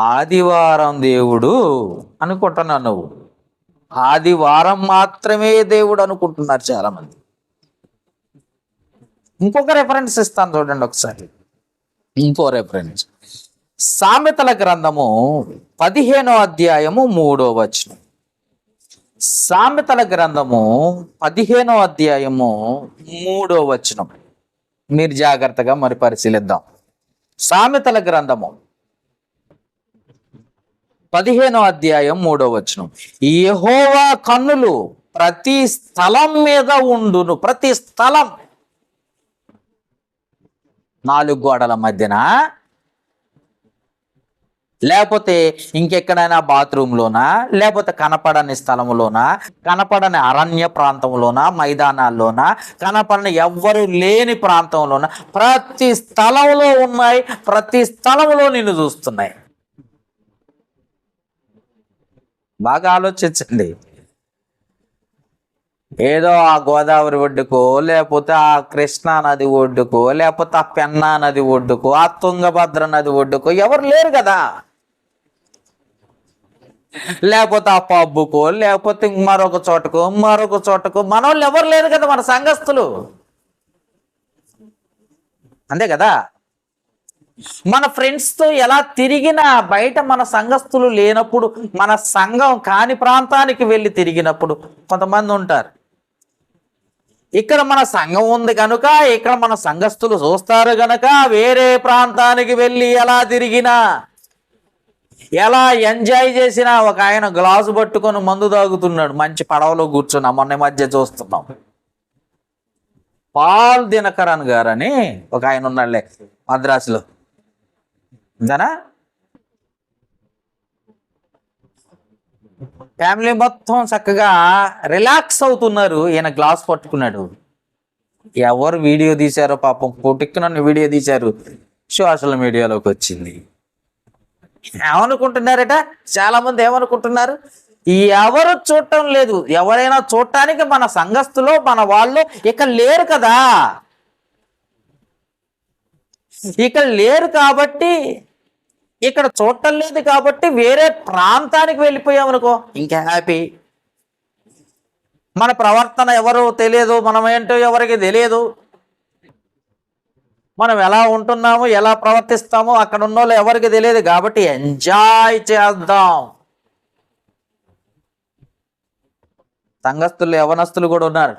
ఆదివారం దేవుడు అనుకుంటున్నావు. నువ్వు ఆదివారం మాత్రమే దేవుడు అనుకుంటున్నారు చాలామంది. ఇంకొక రెఫరెన్స్ ఇస్తాను చూడండి ఒకసారి. ఇంకో రెఫరెన్స్ సామెతల గ్రంథము 15వ అధ్యాయము 3వ వచనం. సామెతల గ్రంథము 15వ అధ్యాయము 3వ వచనం మీరు జాగ్రత్తగా మరి పరిశీలిద్దాం. సామెతల గ్రంథము 15వ అధ్యాయం 3వ వచనం. యెహోవా కన్నులు ప్రతి స్థలం మీద ఉండును. ప్రతి స్థలం, 4 గోడల మధ్యన, లేకపోతే ఇంకెక్కడైనా బాత్రూంలోనా, లేకపోతే కనపడని స్థలంలోనా, కనపడని అరణ్య ప్రాంతంలోనా, మైదానాల్లోనా, కనపడని ఎవ్వరు లేని ప్రాంతంలోనా, ప్రతి స్థలంలో ఉన్నాయి. ప్రతి స్థలంలో నిన్ను చూస్తున్నాయి. బాగా ఆలోచించండి. ఏదో ఆ గోదావరి ఒడ్డుకో, లేకపోతే ఆ కృష్ణా నది ఒడ్డుకో, లేకపోతే ఆ పెన్నా నది ఒడ్డుకో, ఆ తుంగభద్ర నది ఒడ్డుకో ఎవరు లేరు కదా. లేకపోతే ఆ పబ్బుకో, లేకపోతే మరొక చోటకో మన వాళ్ళు ఎవరు లేరు కదా, మన సంఘస్థులు. అంతే కదా. మన ఫ్రెండ్స్తో ఎలా తిరిగినా బయట మన సంఘస్థులు లేనప్పుడు, మన సంఘం కాని ప్రాంతానికి వెళ్ళి తిరిగినప్పుడు కొంతమంది ఉంటారు. ఇక్కడ మన సంఘం ఉంది కనుక, ఇక్కడ మన సంఘస్థులు చూస్తారు గనక వేరే ప్రాంతానికి వెళ్ళి ఎలా తిరిగినా, ఎలా ఎంజాయ్ చేసినా, ఒక ఆయన గ్లాసు పట్టుకొని మందు తాగుతున్నాడు మంచి పడవలో కూర్చున్నా, మొన్న మధ్య చూస్తున్నాం. పాల్ దినకరన్ గారని ఒక ఆయన ఉన్నాడులే మద్రాసులో, అంతేనా. ఫ్యామిలీ మొత్తం చక్కగా రిలాక్స్ అవుతున్నారు, ఈయన గ్లాస్ పట్టుకున్నాడు. ఎవరు వీడియో తీశారో పాపం, పొట్టుకు నన్ను వీడియో తీశారు, సోషల్ మీడియాలోకి వచ్చింది. ఏమనుకుంటున్నారట చాలా మంది, ఏమనుకుంటున్నారు, ఎవరు చూడటం లేదు. ఎవరైనా చూడటానికి మన సంఘస్థులో మన వాళ్ళు ఇక్కడ లేరు కదా, ఇక్కడ లేరు కాబట్టి, ఇక్కడ చూడటం లేదు కాబట్టి వేరే ప్రాంతానికి వెళ్ళిపోయామనుకో ఇంకా హ్యాపీ. మన ప్రవర్తన ఎవరు తెలియదు, మనం ఏంటో ఎవరికి తెలియదు, మనం ఎలా ఉంటున్నాము ఎలా ప్రవర్తిస్తామో అక్కడ ఉన్న వాళ్ళు ఎవరికి తెలియదు కాబట్టి ఎంజాయ్ చేద్దాం. సంఘస్థులు యవనస్తులు కూడా ఉన్నారు,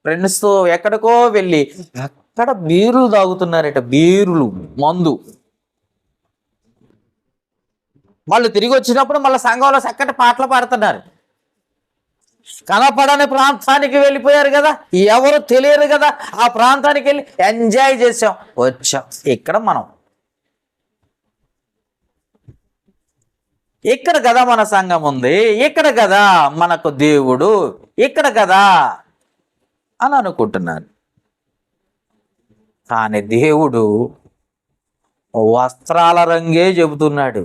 ఫ్రెండ్స్తో ఎక్కడికో వెళ్ళి అక్కడ బీరులు తాగుతున్నారట, బీరులు మందు. వాళ్ళు తిరిగి వచ్చినప్పుడు మళ్ళీ సంఘంలో చక్కటి పాటలు పాడుతున్నారు. కనపడని ప్రాంతానికి వెళ్ళిపోయారు కదా, ఎవరు తెలియరు కదా, ఆ ప్రాంతానికి వెళ్ళి ఎంజాయ్ చేసాం వచ్చాం. ఇక్కడ మనం ఇక్కడ కదా మన సంఘం ఉంది, ఇక్కడ కదా మనకు దేవుడు, ఇక్కడ కదా అని అనుకుంటున్నారు. కానీ దేవుడు వస్త్రాల రంగే చెబుతున్నాడు.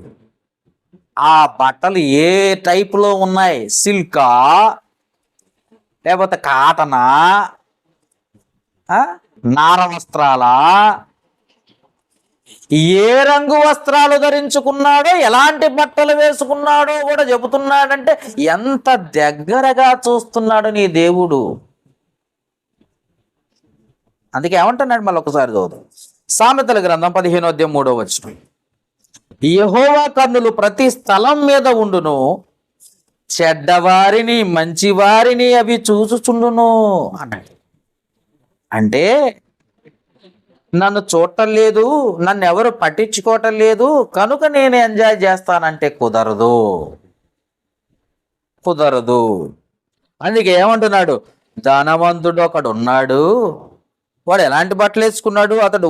ఆ బట్టలు ఏ టైపులో ఉన్నాయి, సిల్కా లేకపోతే కాటనా, నార వస్త్రాలా, ఏ రంగు వస్త్రాలు ధరించుకున్నాడో, ఎలాంటి బట్టలు వేసుకున్నాడో కూడా చెబుతున్నాడంటే ఎంత దగ్గరగా చూస్తున్నాడు నీ దేవుడు. అందుకే ఏమంటున్నాడు, మళ్ళీ ఒకసారి చదువు. సామెతల గ్రంథం 15:3 యెహోవా కన్నులు ప్రతి స్థలం మీద ఉండును, చెడ్డవారిని మంచివారిని అవి చూచుచుండును అన్నాడు. అంటే నన్ను చూడటం లేదు, నన్ను ఎవరు పట్టించుకోవటం లేదు కనుక నేను ఎంజాయ్ చేస్తానంటే కుదరదు. అందుకే ఏమంటున్నాడు, ధనవంతుడు ఒకడు ఉన్నాడు, వాడు ఎలాంటి బట్టలు వేసుకున్నాడు, అతడు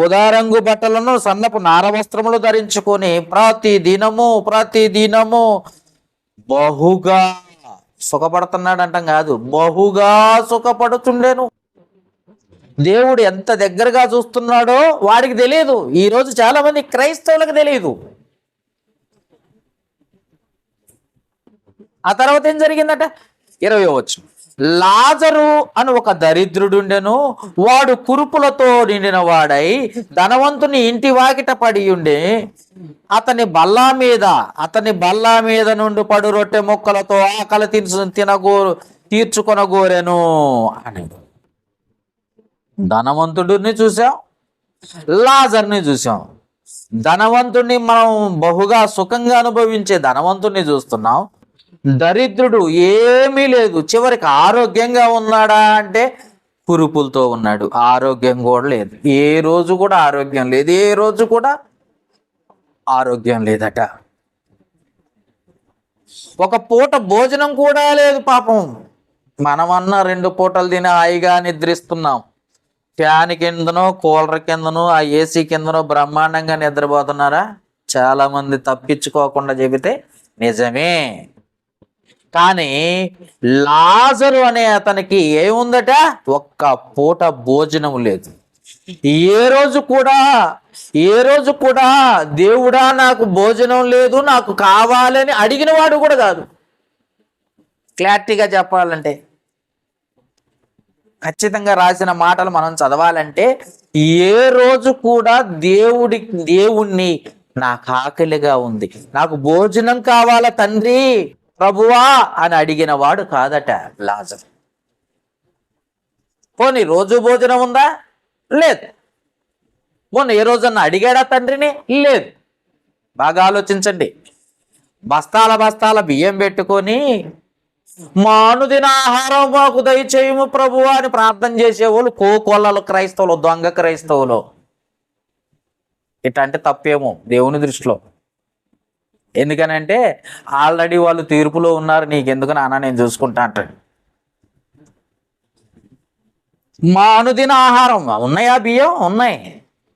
ఉదారంగు బట్టలను సన్నపు నారవస్త్రములు ధరించుకొని ప్రతి దినము బహుగా సుఖపడుతున్నాడు అంటాం కాదు, బహుగా సుఖపడుతుండేను. దేవుడు ఎంత దగ్గరగా చూస్తున్నాడో వాడికి తెలియదు. ఈరోజు చాలా మంది క్రైస్తవులకు తెలియదు. ఆ తర్వాత ఏం జరిగిందట, 20వ వచనం. లాజరు అని ఒక దరిద్రుడుండెను, వాడు కురుపులతో నిండిన వాడై ధనవంతుని ఇంటి వాకిట పడి ఉండే, అతని బల్లా మీద నుండి పడు రొట్టె ముక్కలతో ఆకలి తీర్చుకొనగోరెను అన్నాడు. ధనవంతుడిని చూసాం, లాజర్ని చూసాం. ధనవంతుడిని మనం బహుగా సుఖంగా అనుభవించే ధనవంతుడిని చూస్తున్నాం. దరిద్రుడు ఏమీ లేదు, చివరికి ఆరోగ్యంగా ఉన్నాడా అంటే కురుపులతో ఉన్నాడు, ఆరోగ్యం కూడా లేదు. ఏ రోజు కూడా ఆరోగ్యం లేదట. ఒక పూట భోజనం కూడా లేదు పాపం. మనమన్నా 2 పూటలు తిని హాయిగా నిద్రిస్తున్నాం. ఫ్యాన్ కిందనో కూలర్ కిందనో ఆ ఏసీ కిందనో బ్రహ్మాండంగా నిద్రపోతున్నారా? చాలా మంది తప్పించుకోకుండా చెబితే నిజమే. కానీ లాజరు అనే అతనికి ఏముందట, ఒక్క పూట భోజనం లేదు. ఏ రోజు కూడా దేవుడా నాకు భోజనం లేదు, నాకు కావాలని అడిగిన వాడు కూడా కాదు. క్లారిటీగా చెప్పాలంటే, ఖచ్చితంగా రాసిన మాటలు మనం చదవాలంటే, ఏ రోజు కూడా దేవుణ్ణి నాకు ఆకలిగా ఉంది, నాకు భోజనం కావాలా తండ్రి ప్రభువా అని అడిగిన వాడు కాదట లాజరు. పోనీ రోజు భోజనం ఉందా? లేదు. మొన్న ఏ రోజన్నా అడిగాడా తండ్రిని? లేదు. బాగా ఆలోచించండి. బస్తాల బస్తాల బియ్యం పెట్టుకొని మా అనుదిన ఆహారం మాకు దయచేయము ప్రభువా అని ప్రార్థన చేసేవాళ్ళు కోకొల్లలు క్రైస్తవులు, దొంగ క్రైస్తవులు. ఇట్లాంటి తప్పేమో దేవుని దృష్టిలో. ఎందుకనంటే ఆల్రెడీ వాళ్ళు తీర్పులో ఉన్నారు, నీకెందుకు నాన్న నేను చూసుకుంటా అంటాడు. మా అనుదిన ఆహారం ఉన్నాయా? బియ్యం ఉన్నాయి.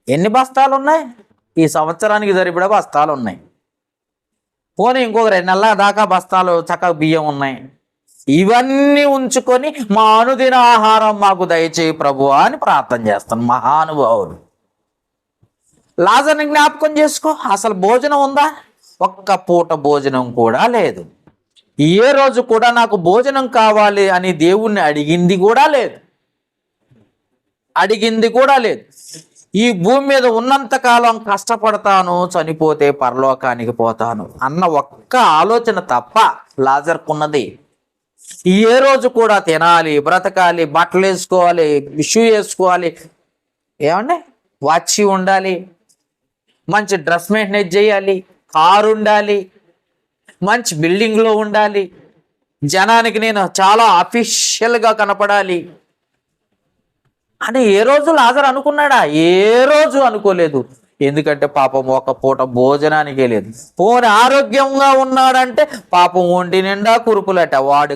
ఎన్ని బస్తాలు ఉన్నాయి? ఈ సంవత్సరానికి సరిపడా బస్తాలు ఉన్నాయి. పోనీ ఇంకొక 2 నెలల దాకా బస్తాలు చక్కగా బియ్యం ఉన్నాయి. ఇవన్నీ ఉంచుకొని మా అనుదిన ఆహారం మాకు దయచేయి ప్రభువా అని ప్రార్థన చేస్తాను మహానుభావులు. లాజరుని జ్ఞాపకం చేసుకో. అసలు భోజనం ఉందా? ఒక్క పూట భోజనం కూడా లేదు. ఏ రోజు కూడా నాకు భోజనం కావాలి అని దేవుణ్ణి అడిగింది కూడా లేదు. ఈ భూమి మీద ఉన్నంతకాలం కష్టపడతాను, చనిపోతే పరలోకానికి పోతాను అన్న ఒక్క ఆలోచన తప్ప లాజరుకున్నది. ఏ రోజు కూడా తినాలి, బ్రతకాలి, బట్టలు వేసుకోవాలి, షూ వేసుకోవాలి, ఏమండి వాచి ఉండాలి, మంచి డ్రెస్ మెయింటైన్ చేయాలి, కారు ఉండాలి, మంచి బిల్డింగ్లో ఉండాలి, జనానికి నేను చాలా అఫీషియల్గా కనపడాలి అని ఏ రోజు లాజరు అనుకున్నాడా? ఏ రోజు అనుకోలేదు. ఎందుకంటే పాపం ఒక పూట భోజనానికే లేదు. పోని ఆరోగ్యంగా ఉన్నాడంటే పాపం ఒంటి నిండా కురుపులట. వాడు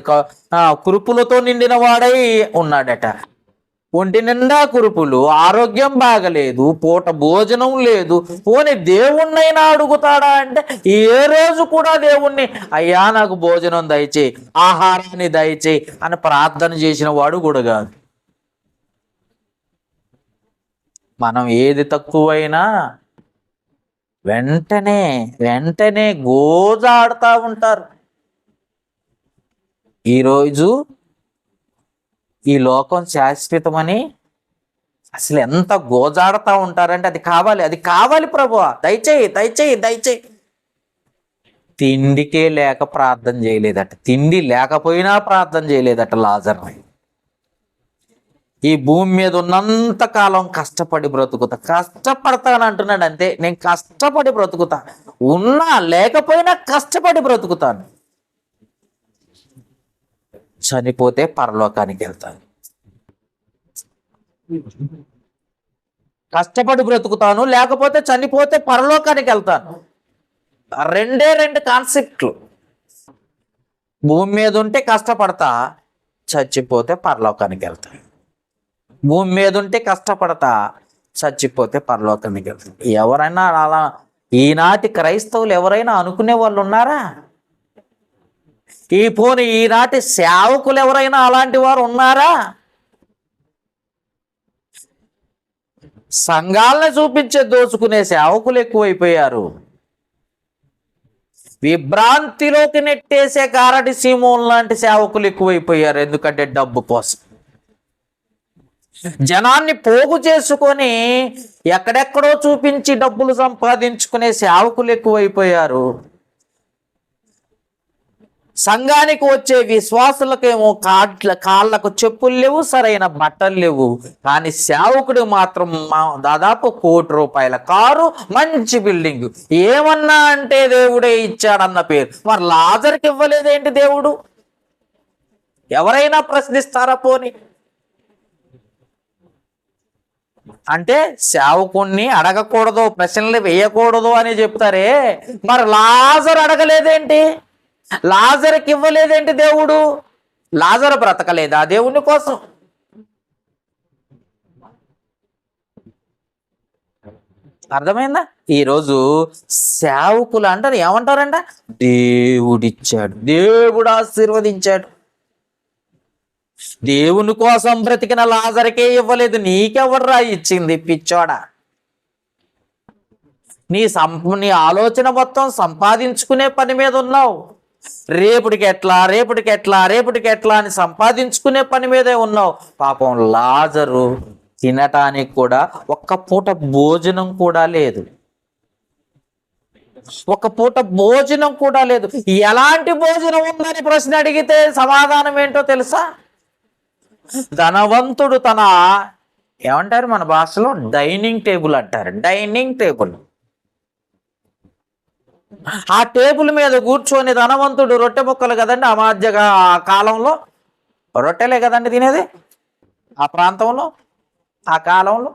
కురుపులతో నిండిన వాడై ఉన్నాడట. ఒంటి నిండా కురుపులు, ఆరోగ్యం బాగలేదు, పూట భోజనం లేదు. పోని దేవుణ్ణైనా అడుగుతాడా అంటే ఏ రోజు కూడా దేవుణ్ణి అయ్యా నాకు భోజనం దయచేయి, ఆహారాన్ని దయచేయి అని ప్రార్థన చేసిన వాడు కూడా కాదు. మనం ఏది తక్కువైనా వెంటనే గోజాడుతూ ఉంటారు. ఈరోజు ఈ లోకం శాశ్వతమని అసలు ఎంత గోజాడుతూ ఉంటారంటే అది కావాలి ప్రభువా దయచేయి. తిండికే లేక ప్రార్థన చేయలేదట. తిండి లేకపోయినా ప్రార్థన చేయలేదట లాజరుని. ఈ భూమి మీద ఉన్నంత కాలం కష్టపడి బ్రతుకుతా, కష్టపడతాను అంటున్నాడు. అంతే, నేను కష్టపడి బ్రతుకుతా, ఉన్నా లేకపోయినా కష్టపడి బ్రతుకుతాను, చనిపోతే పరలోకానికి వెళ్తాను. కష్టపడి బ్రతుకుతాను, లేకపోతే చనిపోతే పరలోకానికి వెళ్తాను. రెండు కాన్సెప్ట్లు. భూమి మీద ఉంటే కష్టపడతా, చచ్చిపోతే పరలోకానికి వెళ్తాను. భూమి మీద ఉంటే కష్టపడతా, చచ్చిపోతే పరలోకానికి వెళ్తాను. ఎవరైనా అలా ఈనాటి క్రైస్తవులు ఎవరైనా అనుకునే వాళ్ళు ఉన్నారా? ఈనాటి సేవకులు ఎవరైనా అలాంటి వారు ఉన్నారా? సంఘాలను చూపించే దోచుకునే సేవకులు ఎక్కువైపోయారు. విభ్రాంతిలోకి నెట్టేసే గారడి సీమోన్ లాంటి సేవకులు ఎక్కువైపోయారు. ఎందుకంటే డబ్బు కోసం జనాన్ని పోగు చేసుకొని ఎక్కడెక్కడో చూపించి డబ్బులు సంపాదించుకునే సేవకులు ఎక్కువైపోయారు. సంఘానికి వచ్చే విశ్వాసులకేమో కాళ్ళకు చెప్పులు లేవు, సరైన బట్టలు లేవు. కానీ సేవకుడు మాత్రం దాదాపు ₹1,00,00,000 కారు, మంచి బిల్డింగ్. ఏమన్నా అంటే దేవుడే ఇచ్చాడన్న పేరు. మరి లాజరుకి ఇవ్వలేదేంటి దేవుడు? ఎవరైనా ప్రశ్నిస్తారా? పోని అంటే సేవకుణ్ణి అడగకూడదు, ప్రశ్నలు వేయకూడదు అని చెప్తారే, మరి లాజరు అడగలేదేంటి? లాజరుకి ఇవ్వలేదేంటి దేవుడు? లాజరు బ్రతకలేదా దేవుని కోసం? అర్థమైందా? ఈరోజు సేవకులు అంటారు, ఏమంటారంట? దేవుడిచ్చాడు, దేవుడు ఆశీర్వదించాడు. దేవుని కోసం బ్రతికిన లాజరుకే ఇవ్వలేదు, నీకెవర్రా ఇచ్చింది పిచ్చోడా? నీ ఆలోచన మొత్తం సంపాదించుకునే పని మీద ఉన్నావు. రేపటికి ఎట్లా రేపటికి ఎట్లా రేపటికి ఎట్లా అని సంపాదించుకునే పని మీదే ఉన్నావు. పాపం లాజరు తినటానికి కూడా ఒక్క పూట భోజనం కూడా లేదు. ఒక పూట భోజనం కూడా లేదు. ఎలాంటి భోజనం ఉందని ప్రశ్న అడిగితే సమాధానం ఏంటో తెలుసా? ధనవంతుడు తన ఏమంటారు మన భాషలో డైనింగ్ టేబుల్ అంటారు. డైనింగ్ టేబుల్, ఆ టేబుల్ మీద కూర్చొని ధనవంతుడు రొట్టె ముక్కలు కదండి ఆ మధ్య కాలంలో రొట్టెలే కదండి తినేది ఆ ప్రాంతంలో ఆ కాలంలో.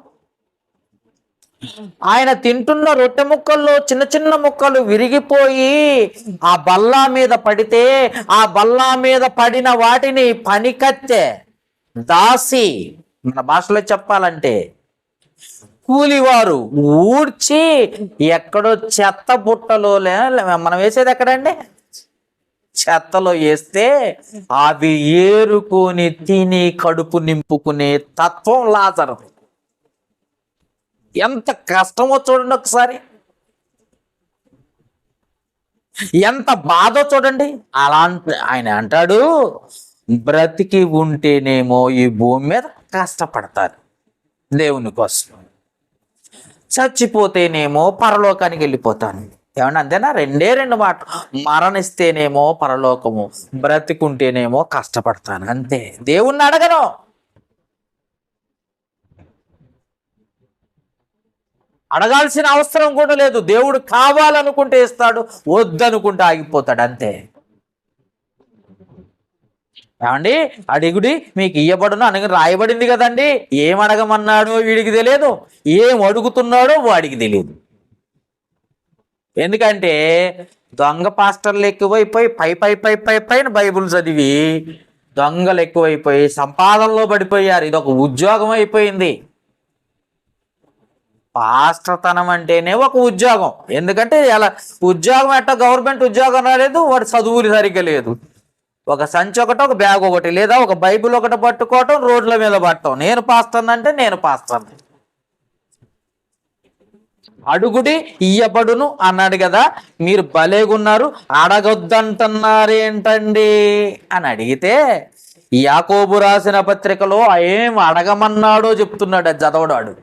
ఆయన తింటున్న రొట్టె ముక్కల్లో చిన్న చిన్న ముక్కలు విరిగిపోయి ఆ బల్లా మీద పడితే ఆ బల్లా మీద పడిన వాటిని పనికత్తె దాసి, మన భాషలో చెప్పాలంటే కూలివారు ఊడ్చి ఎక్కడో చెత్త బుట్టలో మనం వేసేది ఎక్కడండి చెత్తలో వేస్తే అవి ఏరుకొని తిని కడుపు నింపుకునే తత్వం లాజరు. ఎంత కష్టమో చూడండి ఒకసారి, ఎంత బాధో చూడండి. అలాంటి ఆయన అంటాడు, బ్రతికి ఉంటేనేమో ఈ భూమి మీద కష్టపడతారు దేవుని కోసం, చచ్చిపోతేనేమో పరలోకానికి వెళ్ళిపోతాను. ఏమన్నా అంతేనా? రెండు మాట. మరణిస్తేనేమో పరలోకము, బ్రతికుంటేనేమో కష్టపడతాను, అంతే. దేవుణ్ణి అడగను. అడగాల్సిన అవసరం కూడా లేదు. దేవుడు కావాలనుకుంటే ఇస్తాడు, వద్దనుకుంటే ఆగిపోతాడు, అంతే. ఏమండి, అడిగుడి మీకు ఇయ్యబడును అని రాయబడింది కదండి. ఏం అడగమన్నాడో వీడికి తెలియదు, ఏం అడుగుతున్నాడో వాడికి తెలియదు. ఎందుకంటే దొంగ పాస్టర్లు ఎక్కువైపోయి పైన బైబుల్ చదివి దొంగలు ఎక్కువైపోయి సంపాదనలో పడిపోయారు. ఇది ఒక ఉద్యోగం అయిపోయింది. పాస్టర్తనం అంటేనే ఒక ఉద్యోగం. ఎందుకంటే అలా ఉద్యోగం ఎట్టా గవర్నమెంట్ ఉద్యోగం రాలేదు, వాడు చదువులు సరిగ్గా లేదు. ఒక సంచి ఒకటి, ఒక బ్యాగ్ ఒకటి, లేదా ఒక బైబిల్ ఒకటి పట్టుకోవటం, రోడ్ల మీద పట్టడం. నేను పాస్టర్ అంటే నేను పాస్టర్. అడుగుడి ఇయ్యబడును అన్నాడు కదా, మీరు భలేగున్నారు, అడగొద్దంటున్నారేంటండి అని అడిగితే యాకోబు రాసిన పత్రికలో ఏం అడగమన్నాడో చెప్తున్నాడు. అది చదవడాడు,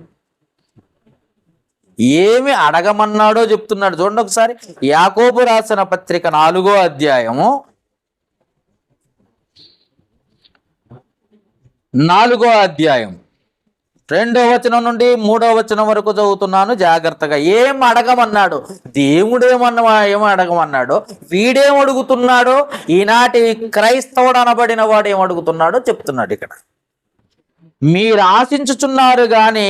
ఏమి అడగమన్నాడో చెప్తున్నాడు. చూడండి ఒకసారి, యాకోబు రాసిన పత్రిక 4వ అధ్యాయము 2వ వచనం నుండి 3వ వచనం వరకు చదువుతున్నాను జాగ్రత్తగా. ఏం అడగమన్నాడు, ఏం అడగమన్నాడో, వీడేం అడుగుతున్నాడో, ఈనాటి క్రైస్తవుడు అనబడిన వాడు ఏం అడుగుతున్నాడో చెప్తున్నాడు ఇక్కడ. మీరు ఆశించుచున్నారు గాని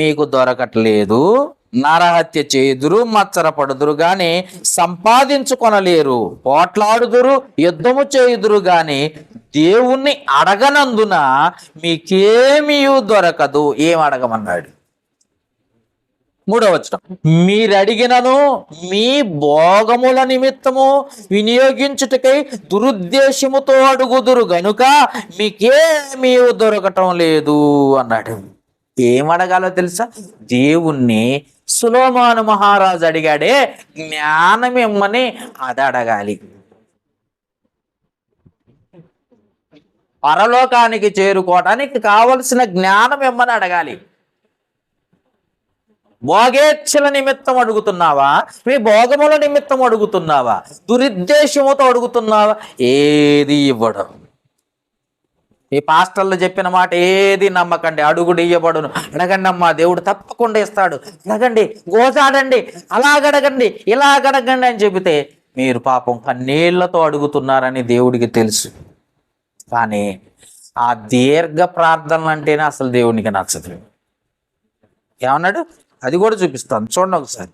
మీకు దొరకట్లేదు, నరహత్య చేయుదురు, మత్సరపడుదురు గాని సంపాదించుకొనలేరు, పోట్లాడుదురు, యుద్ధము చేయుదురు గాని దేవుణ్ణి అడగనందున మీకేమీ దొరకదు. ఏం అడగమన్నాడు? 3వ వచనం, మీరడిగినను మీ భోగముల నిమిత్తము వినియోగించుటకై దురుద్దేశముతో అడుగుదురు గనుక మీకేమీ దొరకటం లేదు అన్నాడు. ఏం అడగాలో తెలుసా? దేవుణ్ణి సొలొమోను మహారాజు అడిగాడే, జ్ఞానం ఇమ్మని అది అడగాలి. పరలోకానికి చేరుకోవటానికి కావలసిన జ్ఞానం ఇమ్మని అడగాలి. భోగేచ్ఛల నిమిత్తం అడుగుతున్నావా? మీ భోగముల నిమిత్తం అడుగుతున్నావా? దురుద్దేశముతో అడుగుతున్నావా? ఏది ఇవ్వడం. ఈ పాస్టర్లు చెప్పిన మాట ఏది నమ్మకండి. అడుగుడు ఇయ్యబడును, అడగండి అమ్మా, దేవుడు తప్పకుండా ఇస్తాడు, అడగండి, గోజాడండి, అలాగడగండి, ఇలాగడగండి అని చెబితే మీరు పాపం కన్నీళ్లతో అడుగుతున్నారని దేవుడికి తెలుసు. కానీ ఆ దీర్ఘ ప్రార్థనలు అంటేనే అసలు దేవునికి నచ్చదు. ఏమన్నాడు? అది కూడా చూపిస్తాను, చూడండి ఒకసారి.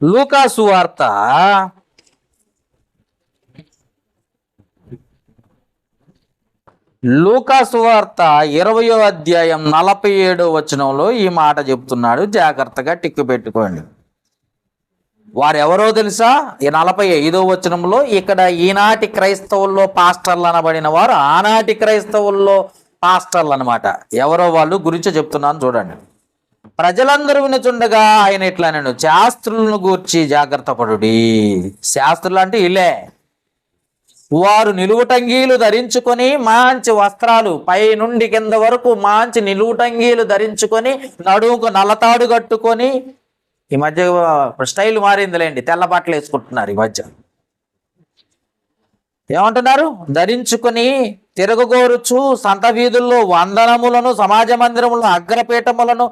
లూకా సువార్త 20వ అధ్యాయం 47వ వచనంలో ఈ మాట చెప్తున్నాడు. జాగ్రత్తగా టిక్కు పెట్టుకోండి. వారెవరో తెలుసా? ఈ 45వ వచనంలో ఇక్కడ ఈనాటి క్రైస్తవుల్లో పాస్టర్లు అనబడిన వారు ఆనాటి క్రైస్తవుల్లో పాస్టర్లు అనమాట. ఎవరో వాళ్ళు గురించి చెప్తున్నాను చూడండి. ప్రజలందరూ వినుచుండగా ఆయన ఇట్లా నేను శాస్త్రులను గూర్చి జాగ్రత్త పడుడి. శాస్త్రులు అంటే ఇల్లే. వారు నిలువుటంగీలు ధరించుకొని మంచి వస్త్రాలు పై నుండి కింద వరకు మంచి నిలువుటంగీలు ధరించుకొని నడుముకు నల్లతాడు కట్టుకొని, ఈ మధ్య స్టైల్ మారిందిలేండి, తెల్ల బట్టలు వేసుకుంటున్నారు ఈ మధ్య. ఏమంటున్నారు? ధరించుకొని తిరగగోరుచు సంత వీధుల్లో వందనములను, సమాజ మందిరములను, అగ్రపీఠములను,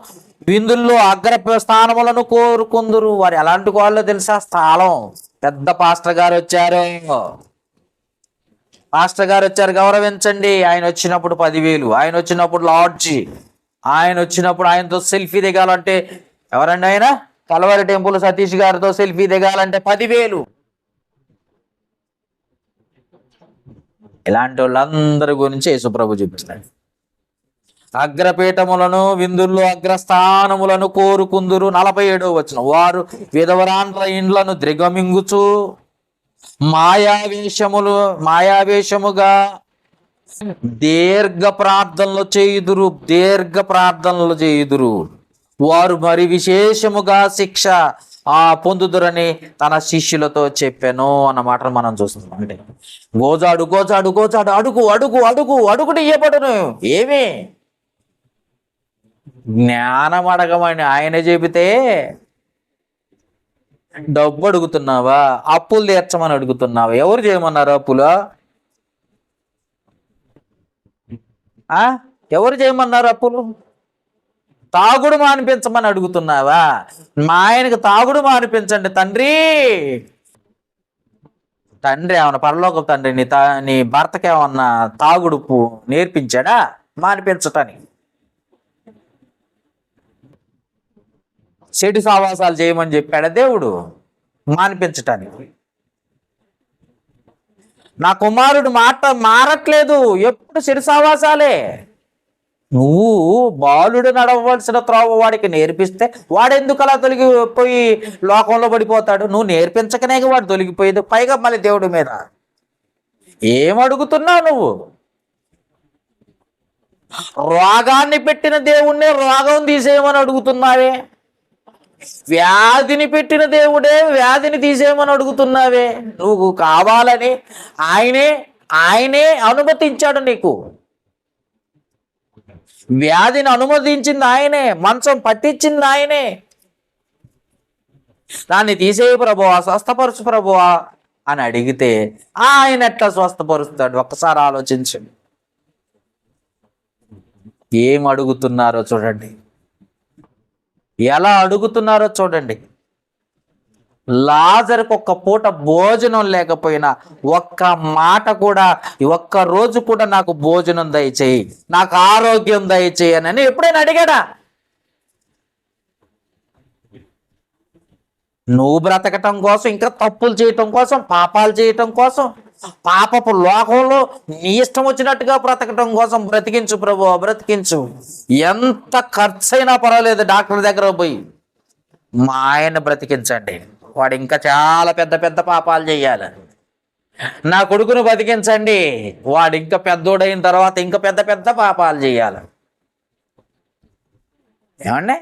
విందుల్లో అగ్ర స్థానములను కోరుకుందురు. వారు ఎలాంటి వాళ్ళు తెలుసా? స్థానం. పెద్ద పాస్టర్ గారు వచ్చారు, గౌరవించండి. ఆయన వచ్చినప్పుడు 10,000, ఆయన వచ్చినప్పుడు లాడ్జి, ఆయన వచ్చినప్పుడు ఆయనతో సెల్ఫీ దిగాలంటే, ఎవరండి ఆయన? కలవరి టెంపుల్ సతీష్ గారితో సెల్ఫీ దిగాలంటే 10,000. ఇలాంటి వాళ్ళందరి గురించి యేసుప్రభు చెప్తున్నాడు. అగ్రపీఠములను, విందుల్లో అగ్రస్థానములను కోరుకుందురు. 47వ వచనం. వారు విధవరాండ్ల ఇండ్లను దిగమింగుచు మాయావేశముగా దీర్ఘ ప్రార్థనలు చేయుదురు. వారు మరి విశేషముగా శిక్ష పొందుదురని తన శిష్యులతో చెప్పాను అన్న మాటను మనం చూస్తున్నాం. అంటే అడుగుడు ఇయ్యబడును. ఏమి జ్ఞానం అడగమని ఆయన చెబితే డబ్బు అడుగుతున్నావా? అప్పులు తీర్చమని అడుగుతున్నావా? ఎవరు చేయమన్నారు అప్పులు? ఎవరు చేయమన్నారు అప్పులు? తాగుడు మానిపించమని అడుగుతున్నావా? మా ఆయనకు తాగుడు మానిపించండి తండ్రి. ఏమన్నా పరలోక తండ్రి నీ భర్తకి ఏమన్నా తాగుడు నేర్పించాడా మానిపించటానికి? చెడు సావాసాలు చేయమని చెప్పాడా దేవుడు మానిపించటానికి? నా కుమారుడు మాట మారట్లేదు, ఎప్పుడు చెడు సావాసాలే. నువ్వు బాలుడు నడవలసిన త్రోవ వాడికి నేర్పిస్తే వాడెందుకు అలా తొలగిపోయి లోకంలో పడిపోతాడు? నువ్వు నేర్పించకనే వాడు తొలగిపోయేది. పైగా మళ్ళీ దేవుడి మీద ఏమడుగుతున్నావు నువ్వు? రోగాన్ని పెట్టిన దేవుణ్ణే రోగం తీసేయమని అడుగుతున్నావే. వ్యాధిని పెట్టిన దేవుడే వ్యాధిని తీసేయమని అడుగుతున్నావే. నువ్వు కావాలని ఆయనే అనుమతించాడు నీకు. వ్యాధిని అనుమతించింది ఆయనే, మంచం పట్టించింది ఆయనే. దాన్ని తీసేయ ప్రభువా, స్వస్థపరచు ప్రభువా అని అడిగితే ఆయన ఎట్లా స్వస్థపరుస్తాడు? ఒక్కసారి ఆలోచించండి. ఏం అడుగుతున్నారో చూడండి, ఎలా అడుగుతున్నారో చూడండి. లాజరుకు ఒక్క పూట భోజనం లేకపోయినా ఒక్క మాట కూడా, ఒక్క రోజు కూడా నాకు భోజనం దయచేయి, నాకు ఆరోగ్యం దయచేయి అని ఎప్పుడైనా అడిగాడా? నువ్వు బ్రతకటం కోసం, ఇంకా తప్పులు చేయటం కోసం, పాపాలు చేయటం కోసం, పాపపు లోకంలో నీ ఇష్టం వచ్చినట్టుగా బ్రతకటం కోసం బ్రతికించు ప్రభువా, బ్రతికించు. ఎంత ఖర్చు అయినా పర్వాలేదు, డాక్టర్ దగ్గర పోయి మా ఆయన బ్రతికించండి, వాడు ఇంకా చాలా పెద్ద పెద్ద పాపాలు చేయాలి. నా కొడుకును బతికించండి, వాడు ఇంకా పెద్దోడైన తర్వాత ఇంకా పెద్ద పెద్ద పాపాలు చేయాలి. ఏమండి?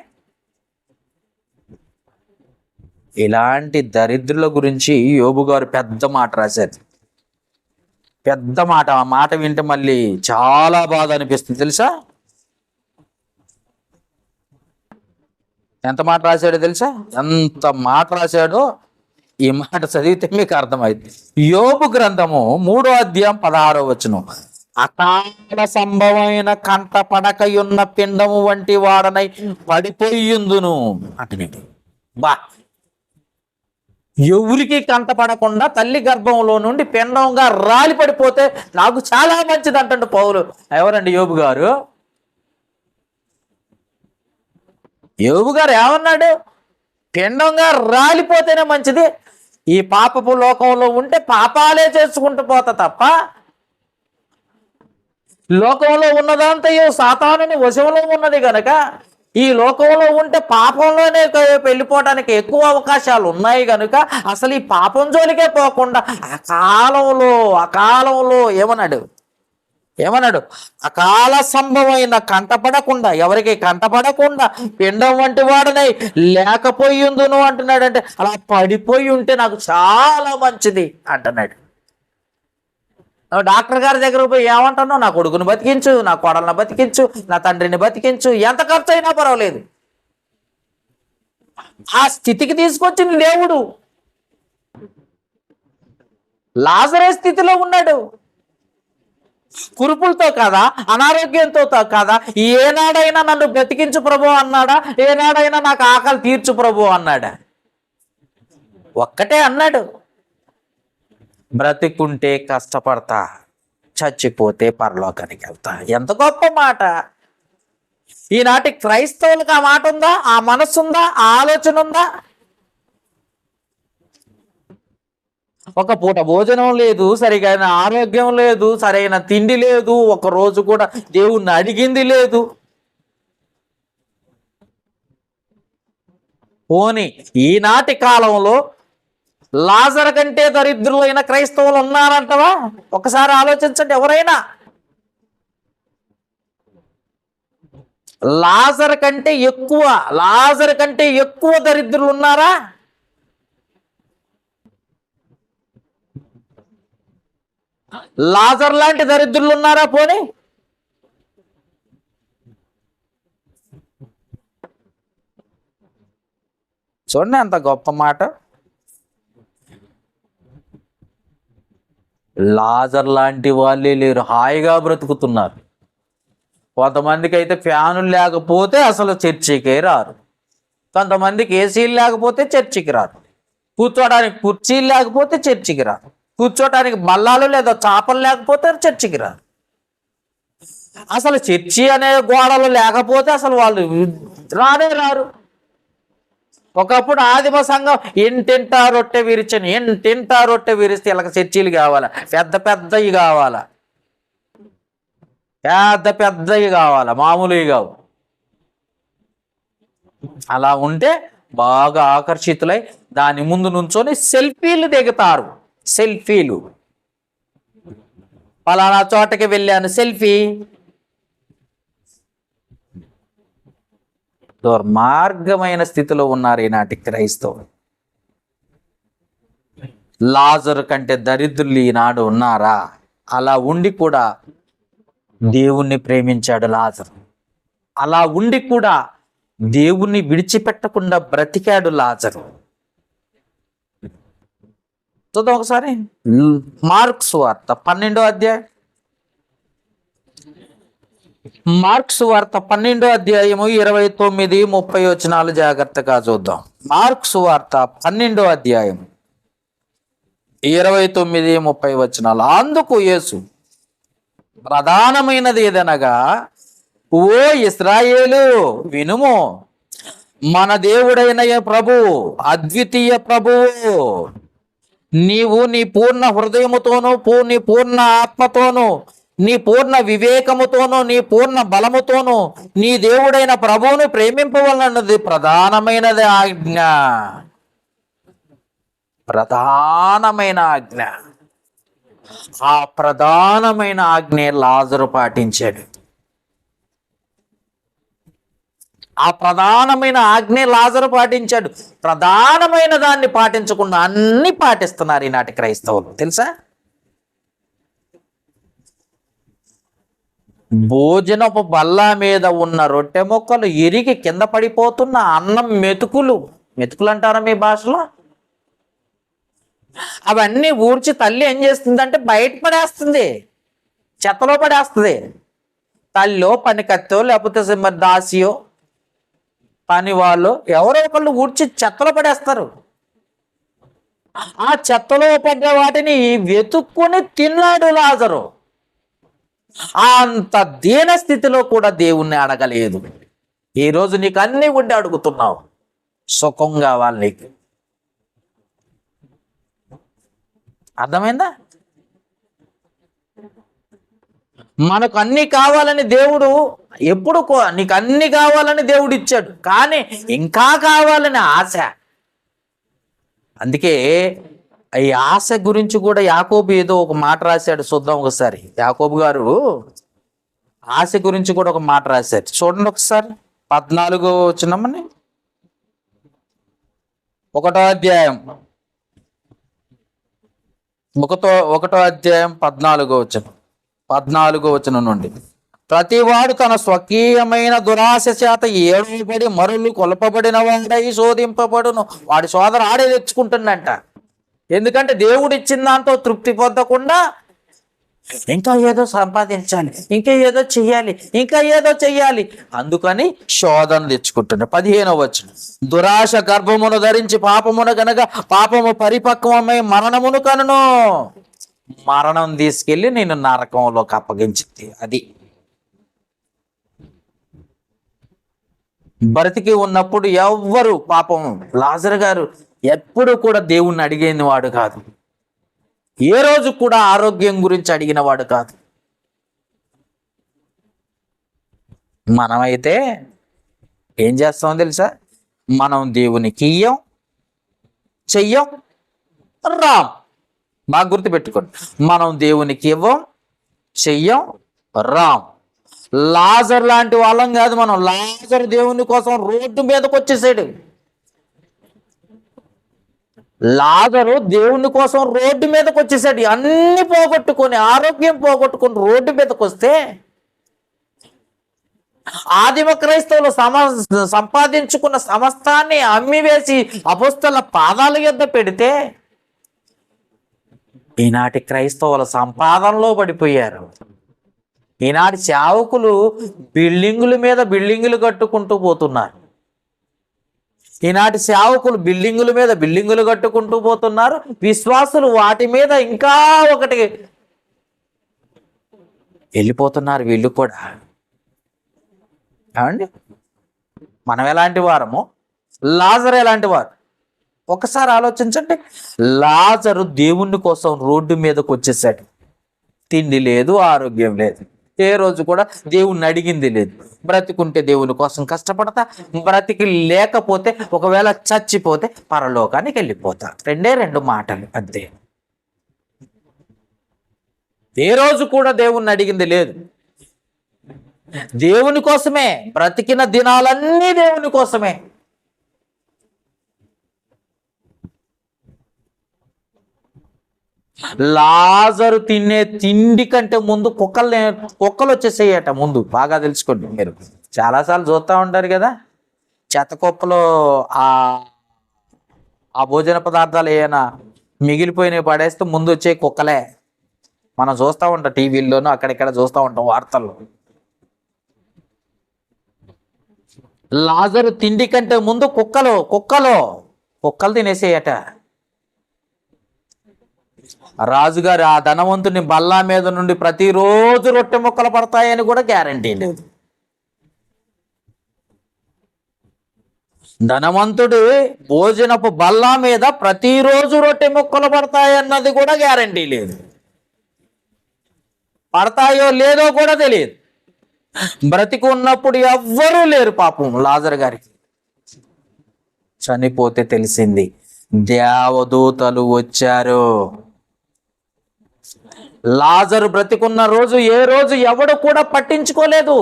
ఇలాంటి దరిద్రుల గురించి యోబు గారు పెద్ద మాట రాశారు. పెద్ద మాట. ఆ మాట వింటే మళ్ళీ చాలా బాధ అనిపిస్తుంది తెలుసా? ఎంత మాట రాశాడో తెలుసా? ఎంత మాట రాశాడో ఈ మాట చదివితే మీకు అర్థమైంది. యోబు గ్రంథము 3వ అధ్యాయం 16వ వచనం. అకాల సంభవమైన కంట పడకయున్న పిండము వంటి వాడనై పడిపోయిందును అంటే బా, ఎవరికి కంట పడకుండా తల్లి గర్భంలో నుండి పిండంగా రాలి పడిపోతే నాకు చాలా మంచిది అంటాడు పౌలు. ఎవరండి? యోబు గారు. యోబు గారు ఏమన్నాడు? పిండంగా రాలిపోతేనే మంచిది, ఈ పాపపు లోకంలో ఉంటే పాపాలే చేసుకుంటూ పోతా తప్ప లోకంలో ఉన్నదంతయో సాతానుని వశంలో ఉన్నది కనుక ఈ లోకంలో ఉంటే పాపంలోనే వెళ్ళిపోవడానికి ఎక్కువ అవకాశాలు ఉన్నాయి కనుక అసలు ఈ పాపం జోలికే పోకుండా అకాలంలో ఏమన్నాడు? ఏమన్నాడు? అకాల సంభవమైన కంటపడకుండా, ఎవరికి కంటపడకుండా పిండం వంటి వాడనై లేకపోయిందును అంటున్నాడు. అంటే అలా పడిపోయి ఉంటే నాకు చాలా మంచిది అంటున్నాడు. డాక్టర్ గారి దగ్గర పోయి ఏమంటున్నావు? నా కొడుకుని బతికించు, నా కోడలను బతికించు, నా తండ్రిని బతికించు, ఎంత ఖర్చు అయినా పర్వాలేదు. ఆ స్థితికి తీసుకొచ్చిన దేవుడు లాజరే స్థితిలో ఉన్నాడు. కురుపులతో కాదా, అనారోగ్యంతో కాదా, ఏనాడైనా నన్ను బ్రతికించు ప్రభు అన్నాడా? ఏనాడైనా నాకు ఆకలి తీర్చు ప్రభు అన్నాడా? ఒక్కటే అన్నాడు, బ్రతికుంటే కష్టపడతా, చచ్చిపోతే పరలోకానికి వెళ్తా. ఎంత గొప్ప మాట! ఈనాటి క్రైస్తవులకు ఆ మాట ఉందా? ఆ మనస్సు ఉందా? ఆ ఆలోచన ఉందా? ఒక పూట భోజనం లేదు, సరిగైన ఆరోగ్యం లేదు, సరైన తిండి లేదు, ఒక రోజు కూడా దేవుణ్ణి అడిగింది లేదు. పోనీ ఈనాటి కాలంలో లాజరు కంటే దరిద్రులైన క్రైస్తవులు ఉన్నారంటవా? ఒకసారి ఆలోచించండి. ఎవరైనా లాజరు కంటే ఎక్కువ దరిద్రులు ఉన్నారా? లాజర్ లాంటి దరిద్రులు ఉన్నారా? పోనీ చూడండి అంత గొప్ప మాట. లాజర్ లాంటి వాళ్ళే లేరు, హాయిగా బ్రతుకుతున్నారు. కొంతమందికి అయితే ఫ్యానులు లేకపోతే అసలు చర్చికే రారు, కొంతమందికి ఏసీలు లేకపోతే చర్చికి రారు, కూర్చోడానికి కుర్చీలు లేకపోతే చర్చికి రారు, కూర్చోటానికి బల్లాలు లేదా చాపలు లేకపోతే చర్చికి రారు. అసలు చర్చి అనే గోడలు లేకపోతే అసలు వాళ్ళు రానే రారు. ఒకప్పుడు ఆదిమ సంఘం ఇంటింటా రొట్టె విరిస్తే ఇలా చర్చీలు కావాలా, పెద్దవి కావాలా, పెద్దవి కావాలా, మామూలువి కావు. అలా ఉంటే బాగా ఆకర్షితులై దాని ముందు నుంచొని సెల్ఫీలు దిగుతారు. సెల్ఫీలు, పలానా చోటకి వెళ్ళాను సెల్ఫీ. దుర్మార్గమైన స్థితిలో ఉన్నారు ఈనాటి క్రైస్తవులు. లాజరు కంటే దరిద్రులు ఈనాడు ఉన్నారా? అలా ఉండి కూడా దేవుణ్ణి ప్రేమించాడు లాజరు. అలా ఉండి కూడా దేవుణ్ణి విడిచిపెట్టకుండా బ్రతికాడు లాజరు. చూద్దాం ఒకసారి మార్కు సువార్త 12వ అధ్యాయం. మార్కు సువార్త 12వ అధ్యాయము 29-30 వచనాలు జాగ్రత్తగా చూద్దాం. మార్కు సువార్త 12వ అధ్యాయం 29-30 వచనాలు. అందుకు యేసు ప్రధానమైనది ఏదనగా, ఓ ఇశ్రాయేలు వినుము, మన దేవుడైన ప్రభువు, అద్వితీయ ప్రభువు, నీవు నీ పూర్ణ హృదయముతోనూ, నీ పూర్ణ ఆత్మతోనూ, నీ పూర్ణ వివేకముతోనూ, నీ పూర్ణ బలముతోనూ నీ దేవుడైన ప్రభువును ప్రేమింపవలనన్నది ప్రధానమైనది ఆజ్ఞ. ప్రధానమైన ఆజ్ఞ. ఆ ప్రధానమైన ఆజ్ఞ లాజరు పాటించాడు. ఆ ప్రధానమైన ఆజ్ఞ లాజరు పాటించాడు. ప్రధానమైన దాన్ని పాటించకుండా అన్ని పాటిస్తున్నారు ఈనాటి క్రైస్తవులు. తెలుసా? భోజనపు బల్ల మీద ఉన్న రొట్టె ముక్కలు ఇరిగి కింద పడిపోతున్న అన్నం మెతుకులు అంటారా మీ భాషలో? అవన్నీ ఊడ్చి తల్లి ఏం చేస్తుందంటే బయట పడేస్తుంది, చెత్తలో పడేస్తుంది. తల్లిలో పనికత్తో లేకపోతే మరి దాసియో పని వాళ్ళు ఎవరో ఒకళ్ళు ఊడ్చి చెత్తలో పడేస్తారు. ఆ చెత్తలో పడ్డ వాటిని వెతుక్కుని తిన్నాడు లాజరు. అంత దీన స్థితిలో కూడా దేవుణ్ణి అడగలేదు. ఈరోజు నీకు అన్నీ ఉండి అడుగుతున్నావు, సుఖం కావాలి నీకు. అర్థమైందా? మనకు అన్ని కావాలని దేవుడు ఎప్పుడు నీకు అన్ని కావాలని దేవుడు ఇచ్చాడు, కానీ ఇంకా కావాలని ఆశ. అందుకే ఈ ఆశ గురించి కూడా యాకోబు ఏదో ఒక మాట రాశాడు, చూద్దాం ఒకసారి. యాకోబు గారు ఆశ గురించి కూడా ఒక మాట రాశారు, చూడండి ఒకసారి. 14 వచ్చినమ్మని, 1వ అధ్యాయం 14వ వచనం నుండి. ప్రతివాడు తన స్వకీయమైన దురాశ చేత ఏడుపడి మరులు కొలపబడిన వాడై శోధింపబడును. వాడి సోదరు ఆడే తెచ్చుకుంటుందంట. ఎందుకంటే దేవుడు ఇచ్చిన దాంతో తృప్తి పొందకుండా ఇంకా ఏదో సంపాదించాలి, ఇంకా ఏదో చెయ్యాలి, అందుకని శోధన తెచ్చుకుంటున్నాడు. 15వ వచనం. దురాశ గర్భమును ధరించి పాపమును గనక పాపము పరిపక్వమై మరణమును కనును. మరణం తీసుకెళ్ళి నేను నరకంలోకి అప్పగించింది. అది బ్రతికి ఉన్నప్పుడు ఎవ్వరు పాపం లాజరు గారు ఎప్పుడు కూడా దేవుణ్ణి అడిగేది వాడు కాదు. ఏ రోజు కూడా ఆరోగ్యం గురించి అడిగిన వాడు కాదు. మనమైతే ఏం చేస్తామో తెలుసా? మనం దేవునికి చెయ్యం, రాం. బాగా గుర్తుపెట్టుకోండి, మనం దేవునికి ఇవ్వం, చెయ్యం, రాం. లాజర్ లాంటి వాళ్ళం కాదు మనం. లాజర్ దేవుని కోసం రోడ్డు మీదకి వచ్చేసాడు. లాజరు దేవుని కోసం రోడ్డు మీదకి వచ్చేసాడు. అన్ని పోగొట్టుకొని, ఆరోగ్యం పోగొట్టుకొని రోడ్డు మీదకి వస్తే ఆదిమ క్రైస్తవులు సంపాదించుకున్న సమస్తాన్ని అమ్మివేసి అపొస్తలుల పాదాల యొద్ద పెడితే ఈనాటి క్రైస్తవుల సంపాదనలో పడిపోయారు. ఈనాటి సేవకులు బిల్డింగుల మీద బిల్డింగులు కట్టుకుంటూ పోతున్నారు. ఈనాటి సేవకులు బిల్డింగుల మీద బిల్డింగులు కట్టుకుంటూ పోతున్నారు. విశ్వాసులు వాటి మీద ఇంకా ఒకటి వెళ్ళిపోతున్నారు. వీళ్ళు కూడా ఏమండి, మనం ఎలాంటి వారము, లాజరు ఎలాంటి వారు ఒకసారి ఆలోచించండి. లాజరు దేవుని కోసం రోడ్డు మీదకి వచ్చేసాడు. తిండి లేదు, ఆరోగ్యం లేదు, ఏ రోజు కూడా దేవుణ్ణి అడిగింది లేదు. బ్రతికుంటే దేవుని కోసం కష్టపడతా, బ్రతికి లేకపోతే ఒకవేళ చచ్చిపోతే పరలోకానికి వెళ్ళిపోతా. రెండు మాటలు అంతే. ఏ రోజు కూడా దేవుణ్ణి అడిగింది లేదు. దేవుని కోసమే బ్రతికిన దినాలన్నీ దేవుని కోసమే. లాజరు తినే తిండి కంటే ముందు కుక్కలు వచ్చేసేయట ముందు. బాగా తెలుసుకోండి. మీరు చాలాసార్లు చూస్తూ ఉంటారు కదా, చెత్త కుప్పలో ఆ భోజన పదార్థాలు ఏమైనా మిగిలిపోయినవి పడేస్తే ముందు వచ్చే కుక్కలే. మనం చూస్తూ ఉంటాం, టీవీల్లోనూ అక్కడిక్కడ చూస్తూ ఉంటాం, వార్తల్లో. లాజరు తిండి కంటే ముందు కుక్కలు తినేసేయట. రాజుగారు ఆ ధనవంతుని బల్లా మీద నుండి ప్రతిరోజు రొట్టె ముక్కలు పడతాయని కూడా గ్యారంటీ లేదు. ధనవంతుడు భోజనపు బల్లా మీద ప్రతిరోజు రొట్టె ముక్కలు పడతాయన్నది కూడా గ్యారంటీ లేదు. పడతాయో లేదో కూడా తెలియదు. బ్రతికి ఉన్నప్పుడు ఎవ్వరూ లేరు పాపం లాజరు గారికి. చనిపోతే తెలిసింది, దేవదూతలు వచ్చారు. లాజరు బ్రతికున్న రోజు ఏ రోజు ఎవడు కూడా పట్టించుకోలేదు.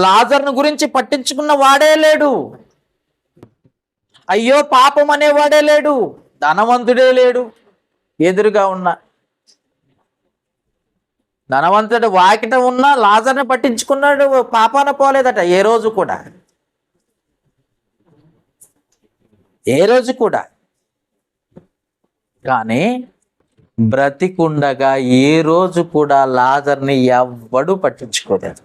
లాజర్ను గురించి పట్టించుకున్న వాడే లేడు. అయ్యో పాపం అనేవాడే లేడు. ధనవంతుడే లేడు. ఎదురుగా ఉన్న ధనవంతుడు వాకిట ఉన్నా లాజర్ని పట్టించుకున్నాడు, పాపాన పోలేదట ఏ రోజు కూడా. కానీ బ్రతికుండగా ఏ రోజు కూడా లాజర్ని ఎవ్వడు పట్టించుకోలేదు.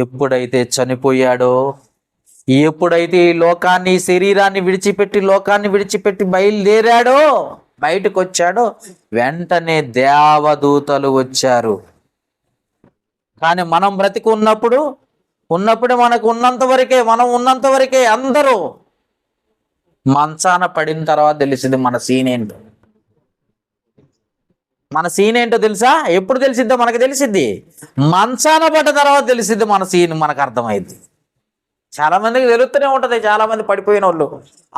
ఎప్పుడైతే చనిపోయాడో, ఎప్పుడైతే ఈ లోకాన్ని, శరీరాన్ని విడిచిపెట్టి బయలుదేరాడో, బయటకు వచ్చాడో, వెంటనే దేవదూతలు వచ్చారు. కానీ మనం బ్రతికి ఉన్నప్పుడు మనకు మనం ఉన్నంత వరకే అందరూ. మంచాన పడిన తర్వాత తెలిసింది మన సీన్ ఏంటో తెలుసా? ఎప్పుడు తెలిసిద్దో మనకు తెలిసిద్ది. మంచాన పడ్డ తర్వాత తెలిసిద్ది మన సీన్, మనకు అర్థమైంది. చాలా మందికి తెలుస్తూనే ఉంటది. చాలా మంది పడిపోయిన వాళ్ళు,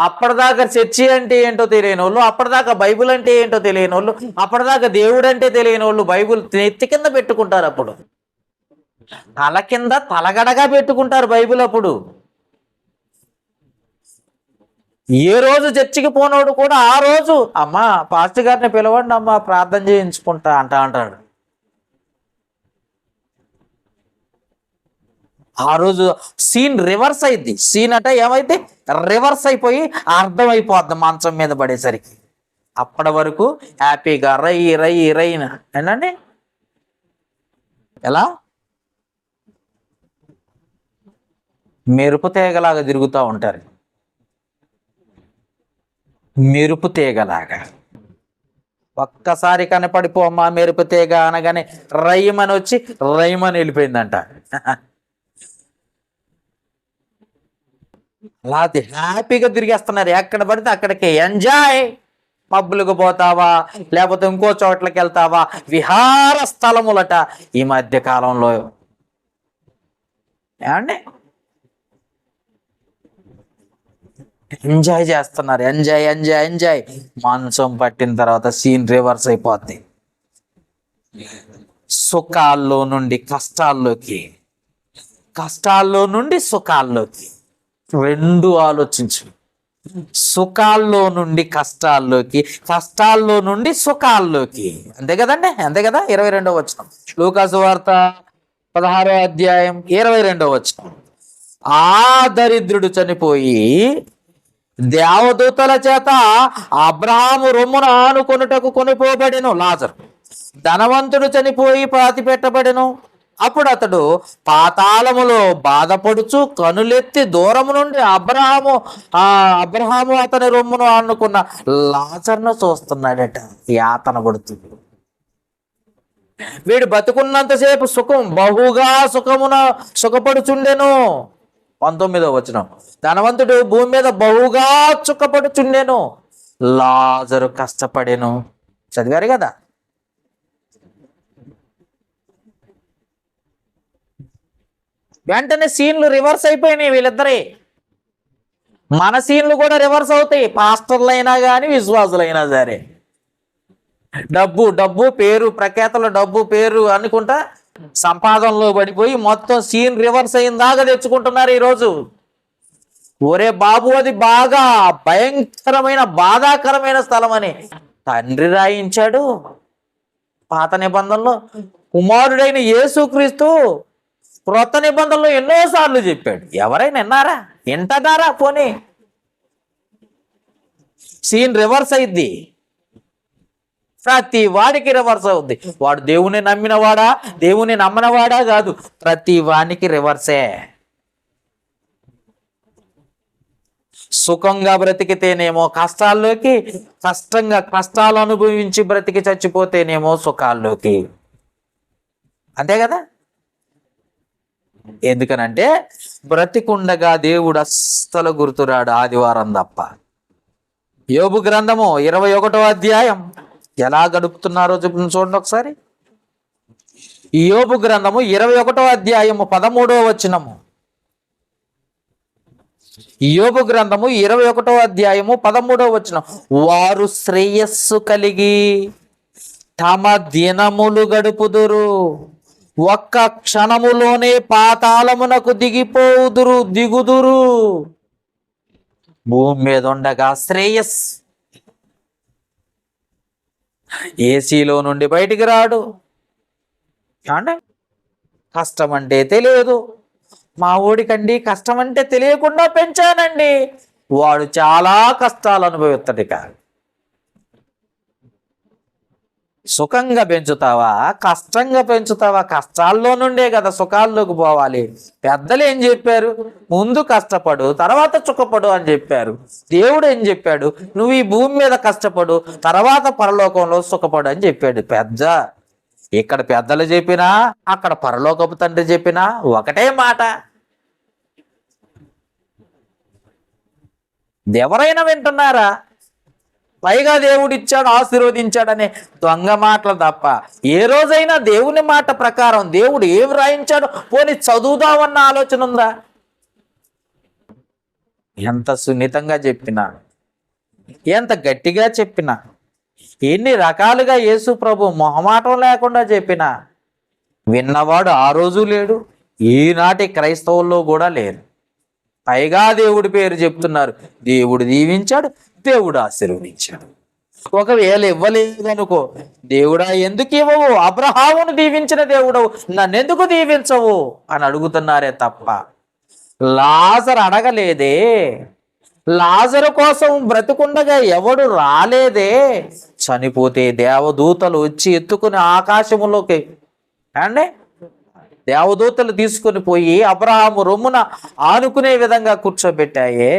అప్పటిదాకా చర్చి అంటే ఏంటో తెలియని వాళ్ళు, అప్పటిదాకా బైబిల్ అంటే ఏంటో తెలియని వాళ్ళు, అప్పటిదాకా దేవుడు అంటే తెలియని వాళ్ళు బైబిల్ నెత్తి కింద పెట్టుకుంటారు. అప్పుడు తల కింద తలగడగా పెట్టుకుంటారు బైబిల్. అప్పుడు ఏ రోజు చర్చికి పోనోడు కూడా ఆ రోజు అమ్మా పాస్టర్ గారిని పిలవండి అమ్మా ప్రార్థన చేయించుకుంటా అంటాడు. ఆ రోజు సీన్ రివర్స్ అయింది. సీన్ అంటే ఏమైతే రివర్స్ అయిపోయి అర్థమైపోద్ది మంచం మీద పడేసరికి. అప్పటి వరకు హ్యాపీగా రైన ఏంటండి ఎలా మెరుపు తీగలాగా తిరుగుతూ ఉంటారు. మెరుపు తీగలాగా ఒక్కసారి కనపడిపోమ్మా మెరుపు తీగ అనగానే రైమని వచ్చి రైమని వెళ్ళిపోయిందంట. అలా హ్యాపీగా తిరిగేస్తున్నారు. ఎక్కడ పడితే అక్కడికి ఎంజాయ్. పబ్బులకు పోతావా, లేకపోతే ఇంకో చోట్లకి వెళ్తావా, విహార స్థలములట ఈ మధ్య కాలంలో. ఏమండి ఎంజాయ్ చేస్తున్నారు. ఎంజాయ్. మంచం పట్టిన తర్వాత సీన్ రివర్స్ అయిపోద్ది. సుఖాల్లో నుండి కష్టాల్లోకి, కష్టాల్లో నుండి సుఖాల్లోకి. రెండు ఆలోచించు. సుఖాల్లో నుండి కష్టాల్లోకి, కష్టాల్లో నుండి సుఖాల్లోకి. అంతే కదండి, అంతే కదా. 22వ వచనం లూకాసు వార్త 16వ అధ్యాయం 22వ వచనం. ఆ దరిద్రుడు చనిపోయి దేవదూతల చేత అబ్రహాము రొమ్మును ఆనుకొనుటకు కొనిపోబడెను. లాజరు ధనవంతుడు చనిపోయి పాతి పెట్టబడెను. అప్పుడు అతడు పాతాళములో బాధపడుచు కనులెత్తి దూరము నుండి అబ్రహాము అతని రొమ్మును ఆనుకున్న లాజరును చూస్తున్నాడట. యాతన పడుతుంది. వీడు బతుకున్నంతసేపు బహుగా సుఖపడుచుండెను. 19వ వచనం. ధనవంతుడు భూమి మీద బహుగా సుఖపడుచుండెను, లాజరు కష్టపడెను. చదివారు కదా. వెంటనే సీన్లు రివర్స్ అయిపోయినాయి వీళ్ళిద్దరే. మన సీన్లు కూడా రివర్స్ అవుతాయి. పాస్టర్లైనా కానీ విశ్వాసులైనా సరే. డబ్బు పేరు ప్రఖ్యాతలు, డబ్బు పేరు అనుకుంటా సంపాదనలో పడిపోయి మొత్తం సీన్ రివర్స్ అయిన దాకా తెచ్చుకుంటున్నారు ఈరోజు. ఒరే బాబు, అది బాగా భయంకరమైన బాధాకరమైన స్థలం అని తండ్రి రాయించాడు. పాత నిబంధనలో కుమారుడైన యేసుక్రీస్తు క్రొత్త నిబంధనలో ఎన్నోసార్లు చెప్పాడు. ఎవరైనా వింటున్నారా? పోనీ సీన్ రివర్స్ అయింది. ప్రతి వాడికి రివర్స్ అవుద్ది. వాడు దేవుని నమ్మినవాడా, దేవుని నమ్మనవాడా కాదు, ప్రతి వానికి రివర్సే. సుఖంగా బ్రతికితేనేమో కష్టాల్లోకి, కష్టాలు అనుభవించి బ్రతికి చచ్చిపోతేనేమో సుఖాల్లోకి. అంతే కదా. ఎందుకనంటే బ్రతికుండగా దేవుడు అస్సలు గుర్తురాడు ఆదివారం తప్ప. యోబు గ్రంథము 21వ అధ్యాయం ఎలా గడుపుతున్నారో చూడండి ఒకసారి. యోబు గ్రంథము 21వ అధ్యాయము 13వ వచనము. యోబు గ్రంథము 21వ అధ్యాయము 13వ వచనం. వారు శ్రేయస్సు కలిగి తమ దినములు గడుపుదురు, ఒక్క క్షణములోనే పాతాళమునకు దిగుదురు. భూమి మీద ఉండగా శ్రేయస్. ఏసీలో నుండి బయటికి రాడు. అంటే కష్టం అంటే తెలియదు. మా ఊడికండి కష్టం అంటే తెలియకుండా పెంచానండి. వాడు చాలా కష్టాలు అనుభవిస్తాడు. సుఖంగా పెంచుతావా, కష్టంగా పెంచుతావా? కష్టాల్లో నుండే కదా సుఖాల్లోకి పోవాలి. పెద్దలు ఏం చెప్పారు? ముందు కష్టపడు, తర్వాత సుఖపడు అని చెప్పారు. దేవుడు ఏం చెప్పాడు? నువ్వు ఈ భూమి మీద కష్టపడు, తర్వాత పరలోకంలో సుఖపడు అని చెప్పాడు. ఇక్కడ పెద్దలు చెప్పినా, అక్కడ పరలోకపు తండ్రి చెప్పినా ఒకటే మాట. ఎవరైనా వింటున్నారా? పైగా దేవుడు ఇచ్చాడు, ఆశీర్వదించాడనే దొంగ మాటలు తప్ప ఏ రోజైనా దేవుని మాట ప్రకారం దేవుడు ఏం రాయించాడో పోనీ చదువుదామన్న ఆలోచన ఉందా? ఎంత సున్నితంగా చెప్పినా, ఎంత గట్టిగా చెప్పినా, ఎన్ని రకాలుగా యేసు ప్రభు మొహమాటం లేకుండా చెప్పినా విన్నవాడు ఆ రోజు లేడు, ఈనాటి క్రైస్తవుల్లో కూడా లేరు. పైగా దేవుడి పేరు చెప్తున్నారు. దేవుడు దీవించాడు, దేవుడు ఆశీర్వదించాడు. ఒకవేళ ఇవ్వలేదనుకో, దేవుడా ఎందుకు ఇవ్వవు? అబ్రహామును దీవించిన దేవుడవు, నన్నెందుకు దీవించవు అని అడుగుతున్నారే తప్ప లాజరు అడగలేదే. లాజరు కోసం బ్రతుకుండగా ఎవడు రాలేదే. చనిపోతే దేవదూతలు వచ్చి ఎత్తుకుని ఆకాశములోకి అండి దేవదూతలు తీసుకొని పోయి అబ్రహాము రొమ్మున ఆనుకునే విధంగా కూర్చోబెట్టాయే.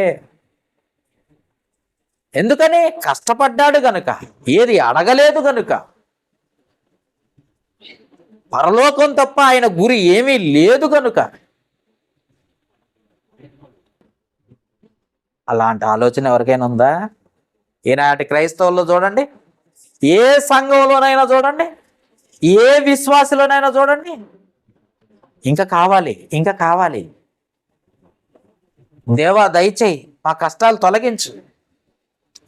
ఎందుకని? కష్టపడ్డాడు గనుక, ఏది అడగలేదు గనుక. పరలోకం తప్ప ఆయన గురి ఏమీ లేదు గనుక. అలాంటి ఆలోచన ఎవరికైనా ఉందా? ఈనాటి క్రైస్తవుల్లో చూడండి, ఏ సంఘంలోనైనా చూడండి, ఏ విశ్వాసలోనైనా చూడండి, ఇంకా కావాలి, ఇంకా కావాలి. దేవా దయచేయి, మా కష్టాలు తొలగించు.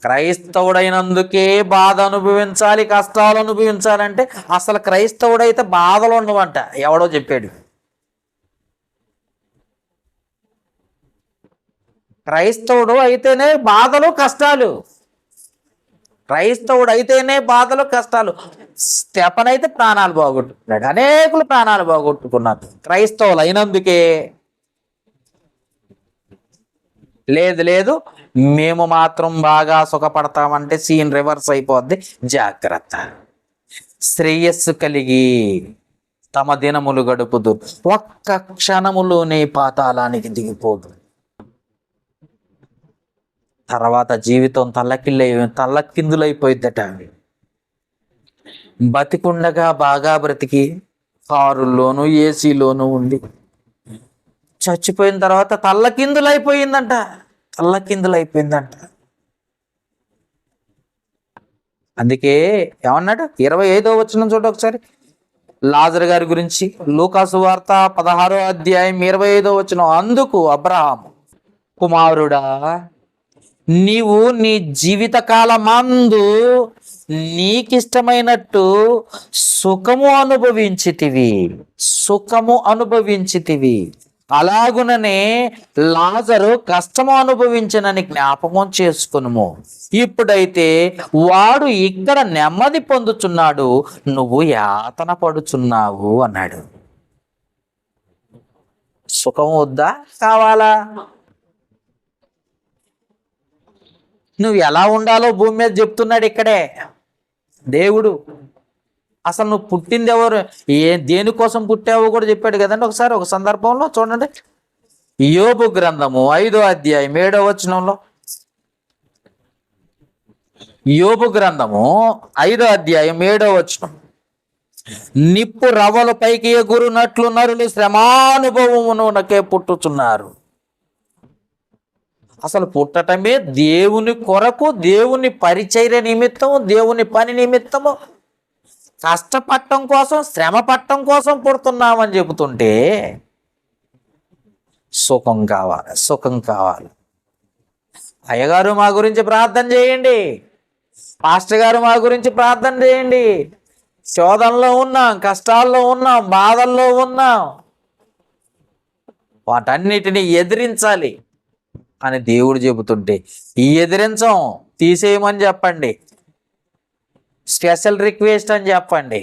క్రైస్తవుడైనందుకే బాధ అనుభవించాలి, కష్టాలు అనుభవించాలంటే అసలు క్రైస్తవుడైతే బాధలు ఉండవంట. ఎవడో చెప్పాడు. క్రైస్తవుడు అయితేనే బాధలు కష్టాలు, క్రైస్తవుడు అయితేనే బాధలు కష్టాలు. స్టెఫన్ అయితే ప్రాణాలు పోగొట్టుకున్నాడు, అనేకులు ప్రాణాలు పోగొట్టుకున్నారు క్రైస్తవులు అయినందుకే. లేదు లేదు మేము మాత్రం బాగా సుఖపడతామంటే సీన్ రివర్స్ అయిపోద్ది. జాగ్రత్త. శ్రేయస్సు కలిగి తమ దినములు గడుపుదు, ఒక్క క్షణములోనే పాతాళానికి దిగిపోదు. తర్వాత జీవితం తల్లకిందులైపోయిద్దట. బతికుండగా బాగా బ్రతికి కారుల్లోనూ ఏసీలోనూ ఉండి చచ్చిపోయిన తర్వాత తల్లకిందులైపోయిందంట. అందుకే ఏమన్నాడు? 25వ వచనం చూడ ఒకసారి, లాజరు గారి గురించి లూకాసు వార్త 16వ అధ్యాయం 25వ వచనం. అందుకు అబ్రహాము, కుమారుడా, నీవు నీ జీవితకాలమందు నీకిష్టమైనట్టు సుఖము అనుభవించితివి, అలాగుననే లాజరు కష్టము అనుభవించనని జ్ఞాపకం చేసుకునుము. ఇప్పుడైతే వాడు ఇక్కడ నెమ్మది పొందుచున్నాడు, నువ్వు యాతన పడుచున్నావు అన్నాడు. సుఖం వద్దా? కావాలా? నువ్వు ఎలా ఉండాలో భూమి మీద చెప్తున్నాడు ఇక్కడే దేవుడు. అసలు నువ్వు పుట్టింది ఎవరు, దేనికోసం పుట్టావో కూడా చెప్పాడు కదండి. ఒకసారి ఒక సందర్భంలో చూడండి, యోబు గ్రంథము 5వ అధ్యాయం 7వ వచనంలో, యోబు గ్రంథము 5వ అధ్యాయం 7వ వచనం. నిప్పు రవ్వల పైకి ఎగురునట్లు నరులు శ్రమానుభవమునకే పుట్టుచున్నారు. అసలు పుట్టటమే దేవుని కొరకు, దేవుని పరిచర్య నిమిత్తము, దేవుని పని నిమిత్తము, కష్టపడటం కోసం, శ్రమ పడటం కోసం పుడుతున్నామని చెబుతుంటే సుఖం కావాలి. అయ్యగారు మా గురించి ప్రార్థన చేయండి, పాస్టర్ గారు మా గురించి ప్రార్థన చేయండి, శోధనలో ఉన్నాం, కష్టాల్లో ఉన్నాం, బాధల్లో ఉన్నాం, వాటన్నిటిని ఎదిరించాలి అని దేవుడు చెబుతుంటే ఈ ఎదిరించం, తీసేయమని చెప్పండి, స్పెషల్ రిక్వెస్ట్ అని చెప్పండి,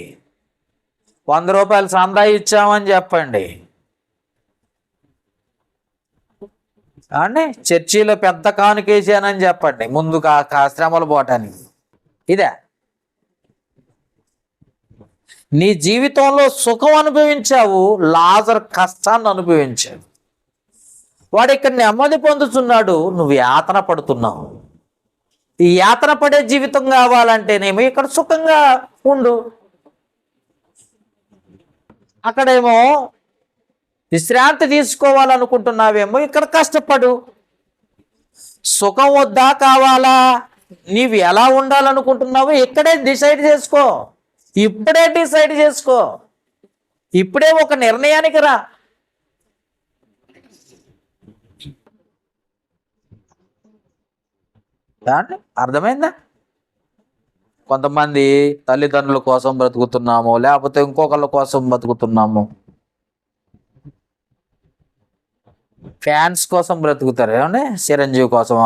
100 రూపాయలు సందా ఇచ్చామని చెప్పండి అండి, చర్చిలో పెద్ద కానుకేసానని చెప్పండి ముందు శ్రమలు పోవటానికి. ఇదే నీ జీవితంలో సుఖం అనుభవించావు, లాజరు కష్టాన్ని అనుభవించావు. వాడు ఇక్కడ నెమ్మది పొందుతున్నాడు, నువ్వు యాతన పడుతున్నావు. ఈ యాతన పడే జీవితం కావాలంటేనేమో ఇక్కడ సుఖంగా ఉండు, అక్కడేమో విశ్రాంతి తీసుకోవాలనుకుంటున్నావేమో ఇక్కడ కష్టపడు. సుఖం వద్దా కావాలా? నీవు ఎలా ఉండాలనుకుంటున్నావో ఇక్కడే డిసైడ్ చేసుకో, ఇప్పుడే ఒక నిర్ణయానికి రా. ఏమండి? అర్థమైందా? కొంతమంది తల్లిదండ్రుల కోసం బ్రతుకుతున్నాము, లేకపోతే ఇంకొకళ్ళ కోసం బ్రతుకుతున్నాము, ఫ్యాన్స్ కోసం బ్రతుకుతారు. ఏమండి? చిరంజీవి కోసం,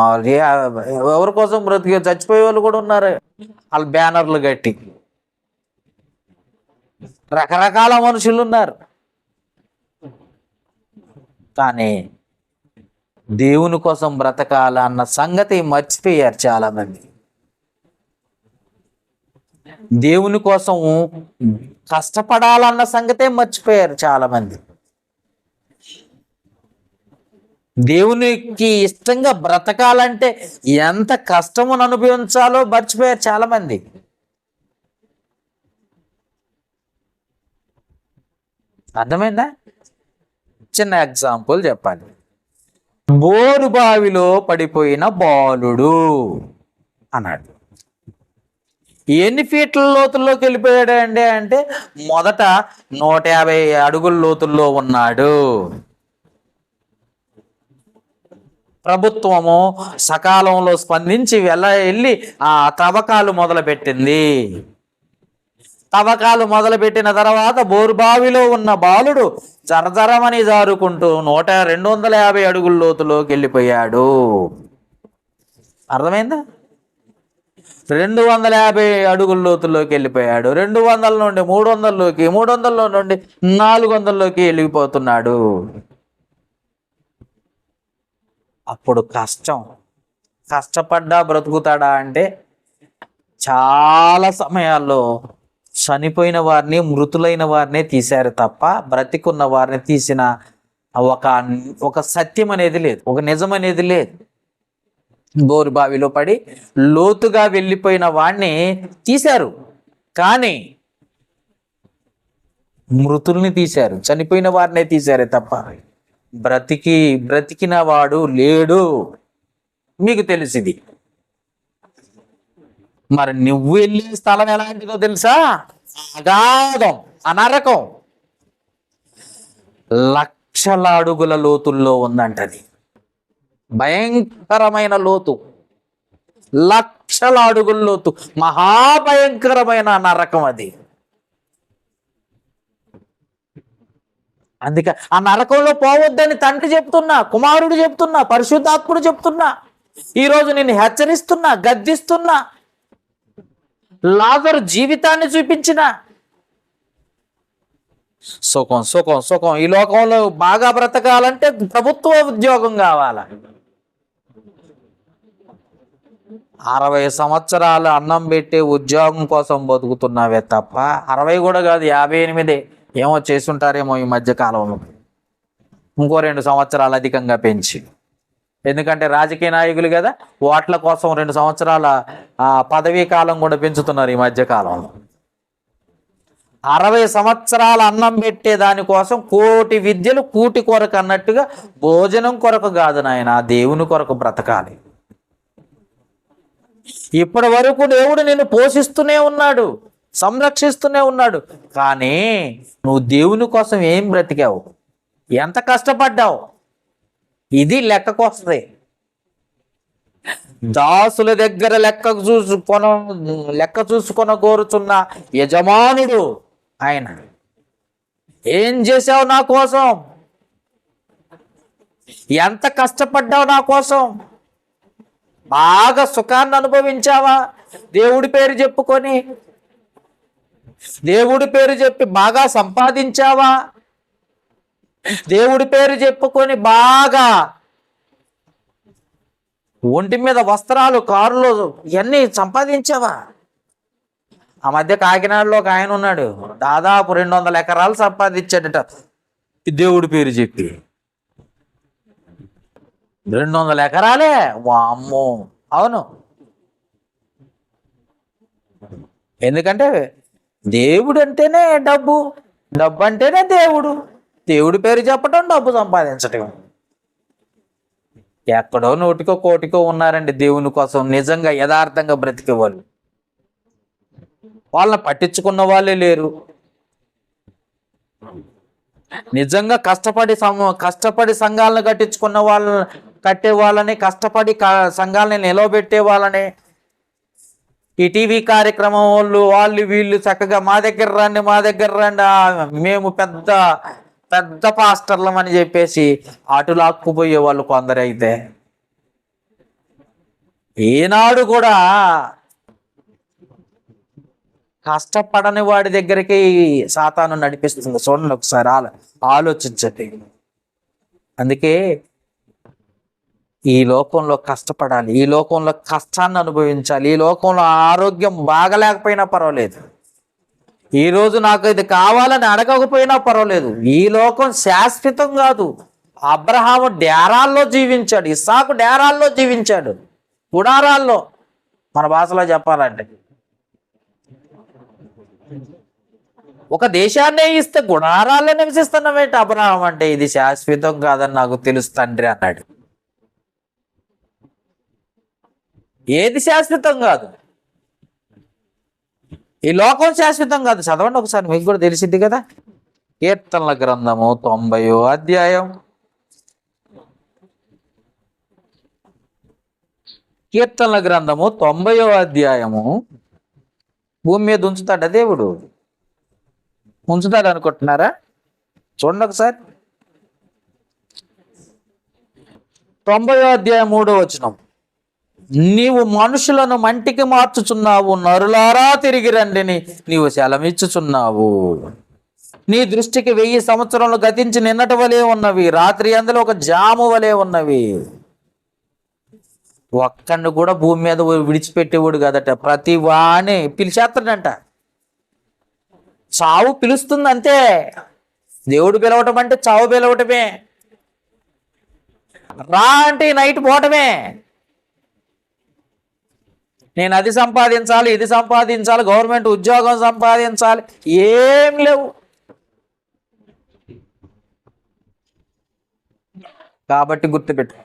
ఎవరి కోసం బ్రతికే చచ్చిపోయే వాళ్ళు కూడా ఉన్నారు. వాళ్ళు బ్యానర్లు కట్టి రకరకాల మనుషులు ఉన్నారు. కానీ దేవుని కోసం బ్రతకాలన్న సంగతి మర్చిపోయారు చాలా మంది. దేవుని కోసం కష్టపడాలన్న సంగతే మర్చిపోయారు చాలా మంది. దేవునికి ఇష్టంగా బ్రతకాలంటే ఎంత కష్టమును అనుభవించాలో మర్చిపోయారు చాలా మంది. అర్థమైందా? చిన్న ఎగ్జాంపుల్ చెప్పాలి. బోరు బావిలో పడిపోయిన బాలుడు అన్నాడు. ఎన్ని ఫీట్ల లోతుల్లోకి వెళ్ళిపోయాడు అండి అంటే మొదట 150 అడుగుల లోతుల్లో ఉన్నాడు. ప్రభుత్వము సకాలంలో స్పందించి వెళ్ళి ఆ తవ్వకాలు మొదలుపెట్టింది. తవ్వకాలు మొదలుపెట్టిన తర్వాత బోరుబావిలో ఉన్న బాలుడు జరజరమని జారుకుంటూ 250 అడుగుల లోతులోకి వెళ్ళిపోయాడు. అర్థమైందా? 250 అడుగుల లోతుల్లోకి వెళ్ళిపోయాడు. 200 నుండి 300లోకి, 300లో నుండి 400లోకి వెళ్ళిపోతున్నాడు. అప్పుడు కష్టపడ్డా బ్రతుకుతాడా అంటే చాలా సమయాల్లో చనిపోయిన వారిని, మృతులైన వారినే తీశారు తప్ప బ్రతికున్న వారిని తీసిన ఒక సత్యం అనేది లేదు, ఒక నిజం అనేది లేదు. బోరు బావిలో పడి లోతుగా వెళ్ళిపోయిన వాడిని తీశారు, కానీ మృతుల్ని తీశారు, చనిపోయిన వారినే తీశారే తప్ప బ్రతికిన వాడు లేడు. మీకు తెలిసింది. మరి నువ్వు వెళ్ళే స్థలం ఎలాంటిదో తెలుసా? అగాధం, అనరకం, లక్షల అడుగుల లోతుల్లో ఉందంటది. భయంకరమైన లోతు, లక్షల అడుగుల లోతు, మహాభయంకరమైన నరకం అది. అందుకే ఆ నరకంలో పోవద్దని తండ్రి చెప్తున్నా, కుమారుడు చెప్తున్నా, పరిశుద్ధాత్ముడు చెప్తున్నా. ఈరోజు నేను హెచ్చరిస్తున్నా, గద్దిస్తున్నా. లాజరు జీవితాన్ని చూపించిన సుఖం సుఖం సుఖం. ఈ లోకంలో బాగా బ్రతకాలంటే ప్రభుత్వ ఉద్యోగం కావాలా. 60 సంవత్సరాలు అన్నం పెట్టే ఉద్యోగం కోసం బతుకుతున్నావే తప్ప 60 కూడా కాదు, 58 ఏమో చేసుంటారేమో ఈ మధ్య కాలంలో. ఇంకో 2 సంవత్సరాలు అధికంగా పెంచి, ఎందుకంటే రాజకీయ నాయకులు కదా, ఓట్ల కోసం 2 సంవత్సరాల పదవీ కాలం కూడా పెంచుతున్నారు ఈ మధ్య కాలంలో. 60 సంవత్సరాల అన్నం పెట్టే దానికోసం కోటి విద్యలు కూటి కొరకు అన్నట్టుగా భోజనం కొరకు కాదు నాయన, దేవుని కొరకు బ్రతకాలి. ఇప్పటి వరకు దేవుడు నిన్ను పోషిస్తూనే ఉన్నాడు, సంరక్షిస్తూనే ఉన్నాడు. కానీ నువ్వు దేవుని కోసం ఏం బ్రతికావు, ఎంత కష్టపడ్డావు, ఇది లెక్కకొస్తుంది. దాసుల దగ్గర లెక్క చూసుకొన కోరుచున్న యజమానుడు ఆయన. ఏం చేసావు నా కోసం, ఎంత కష్టపడ్డావు నా కోసం, బాగా సుఖాన్ని అనుభవించావా దేవుడి పేరు చెప్పుకొని, దేవుడి పేరు చెప్పి బాగా సంపాదించావా, దేవుడి పేరు చెప్పుకొని బాగా ఒంటి మీద వస్త్రాలు, కారులు ఇవన్నీ సంపాదించావా? ఆ మధ్య కాకినాడలో ఒక ఆయన ఉన్నాడు, దాదాపు 200 ఎకరాలు సంపాదించాడట దేవుడి పేరు చెప్పి. 200 ఎకరాలే, వామ్మో. అవును, ఎందుకంటే దేవుడు అంటేనే డబ్బు, డబ్బు అంటేనే దేవుడు, దేవుడి పేరు చెప్పటం, డబ్బు సంపాదించటం. ఎక్కడో 100కో 1 ఉన్నారండి దేవుని కోసం నిజంగా యథార్థంగా బ్రతికే వాళ్ళు. వాళ్ళని పట్టించుకున్న వాళ్ళే లేరు. నిజంగా కష్టపడి సంఘాలను కట్టించుకున్న కట్టే వాళ్ళని, కష్టపడి సంఘాలని నిలవబెట్టే వాళ్ళని, ఈ టీవీ కార్యక్రమం వాళ్ళు వీళ్ళు చక్కగా మా దగ్గర రండి, మా దగ్గర రండి, మేము పెద్ద పెద్ద పాస్టర్లం అని చెప్పేసి అటు లాక్కుపోయే వాళ్ళు కొందరైతే ఏనాడు కూడా కష్టపడని వాడి దగ్గరికి సాతాను నడిపిస్తుంది. చూడండి ఒకసారి ఆలోచించండి. అందుకే ఈ లోకంలో కష్టపడాలి, ఈ లోకంలో కష్టాన్ని అనుభవించాలి, ఈ లోకంలో ఆరోగ్యం బాగలేకపోయినా పర్వాలేదు, ఈరోజు నాకు ఇది కావాలని అడగకపోయినా పర్వాలేదు. ఈ లోకం శాశ్వతం కాదు. అబ్రహాము డేరాల్లో జీవించాడు, ఇస్సాకు డేరాల్లో జీవించాడు, గుడారాల్లో, మన భాషలో చెప్పాలంటే. ఒక దేశాన్నే ఇస్తే గుడారాల్లో నివసిస్తున్నామేంటి అబ్రహాం అంటే, ఇది శాశ్వతం కాదని నాకు తెలుసు తండ్రి అన్నాడు. ఏది శాశ్వతం కాదు, ఈ లోకం శాశ్వతం కాదు. చదవండి ఒకసారి, మీకు కూడా తెలిసింది కదా. కీర్తనల గ్రంథము 90వ అధ్యాయం, కీర్తనల గ్రంథము 90వ అధ్యాయము. భూమి మీద ఉంచుతాడా దేవుడు? ఉంచుతాడు అనుకుంటున్నారా? చూడండి ఒకసారి, 90వ అధ్యాయం 3వ వచనం. నీవు మనుషులను మంటికి మార్చుచున్నావు, నరులారా తిరిగి రండిని నీవు సెలవిచ్చుచున్నావు. నీ దృష్టికి 1000 సంవత్సరంలో గతించి నిన్నటి వలె ఉన్నవి, రాత్రి అందులో ఒక జాము వలె ఉన్నవి. ఒక్కడిని కూడా భూమి మీద విడిచిపెట్టేవాడు కదట, ప్రతి వాణ్ణి పిలిచేస్తాడంట. చావు పిలుస్తుంది అంతే. దేవుడు పిలవటం అంటే చావు పిలవటమే, రా అంటే నైట్ పోవటమే. నేను అది సంపాదించాలి, ఇది సంపాదించాలి, గవర్నమెంట్ ఉద్యోగం సంపాదించాలి, ఏం లేవు. కాబట్టి గుర్తుపెట్టు,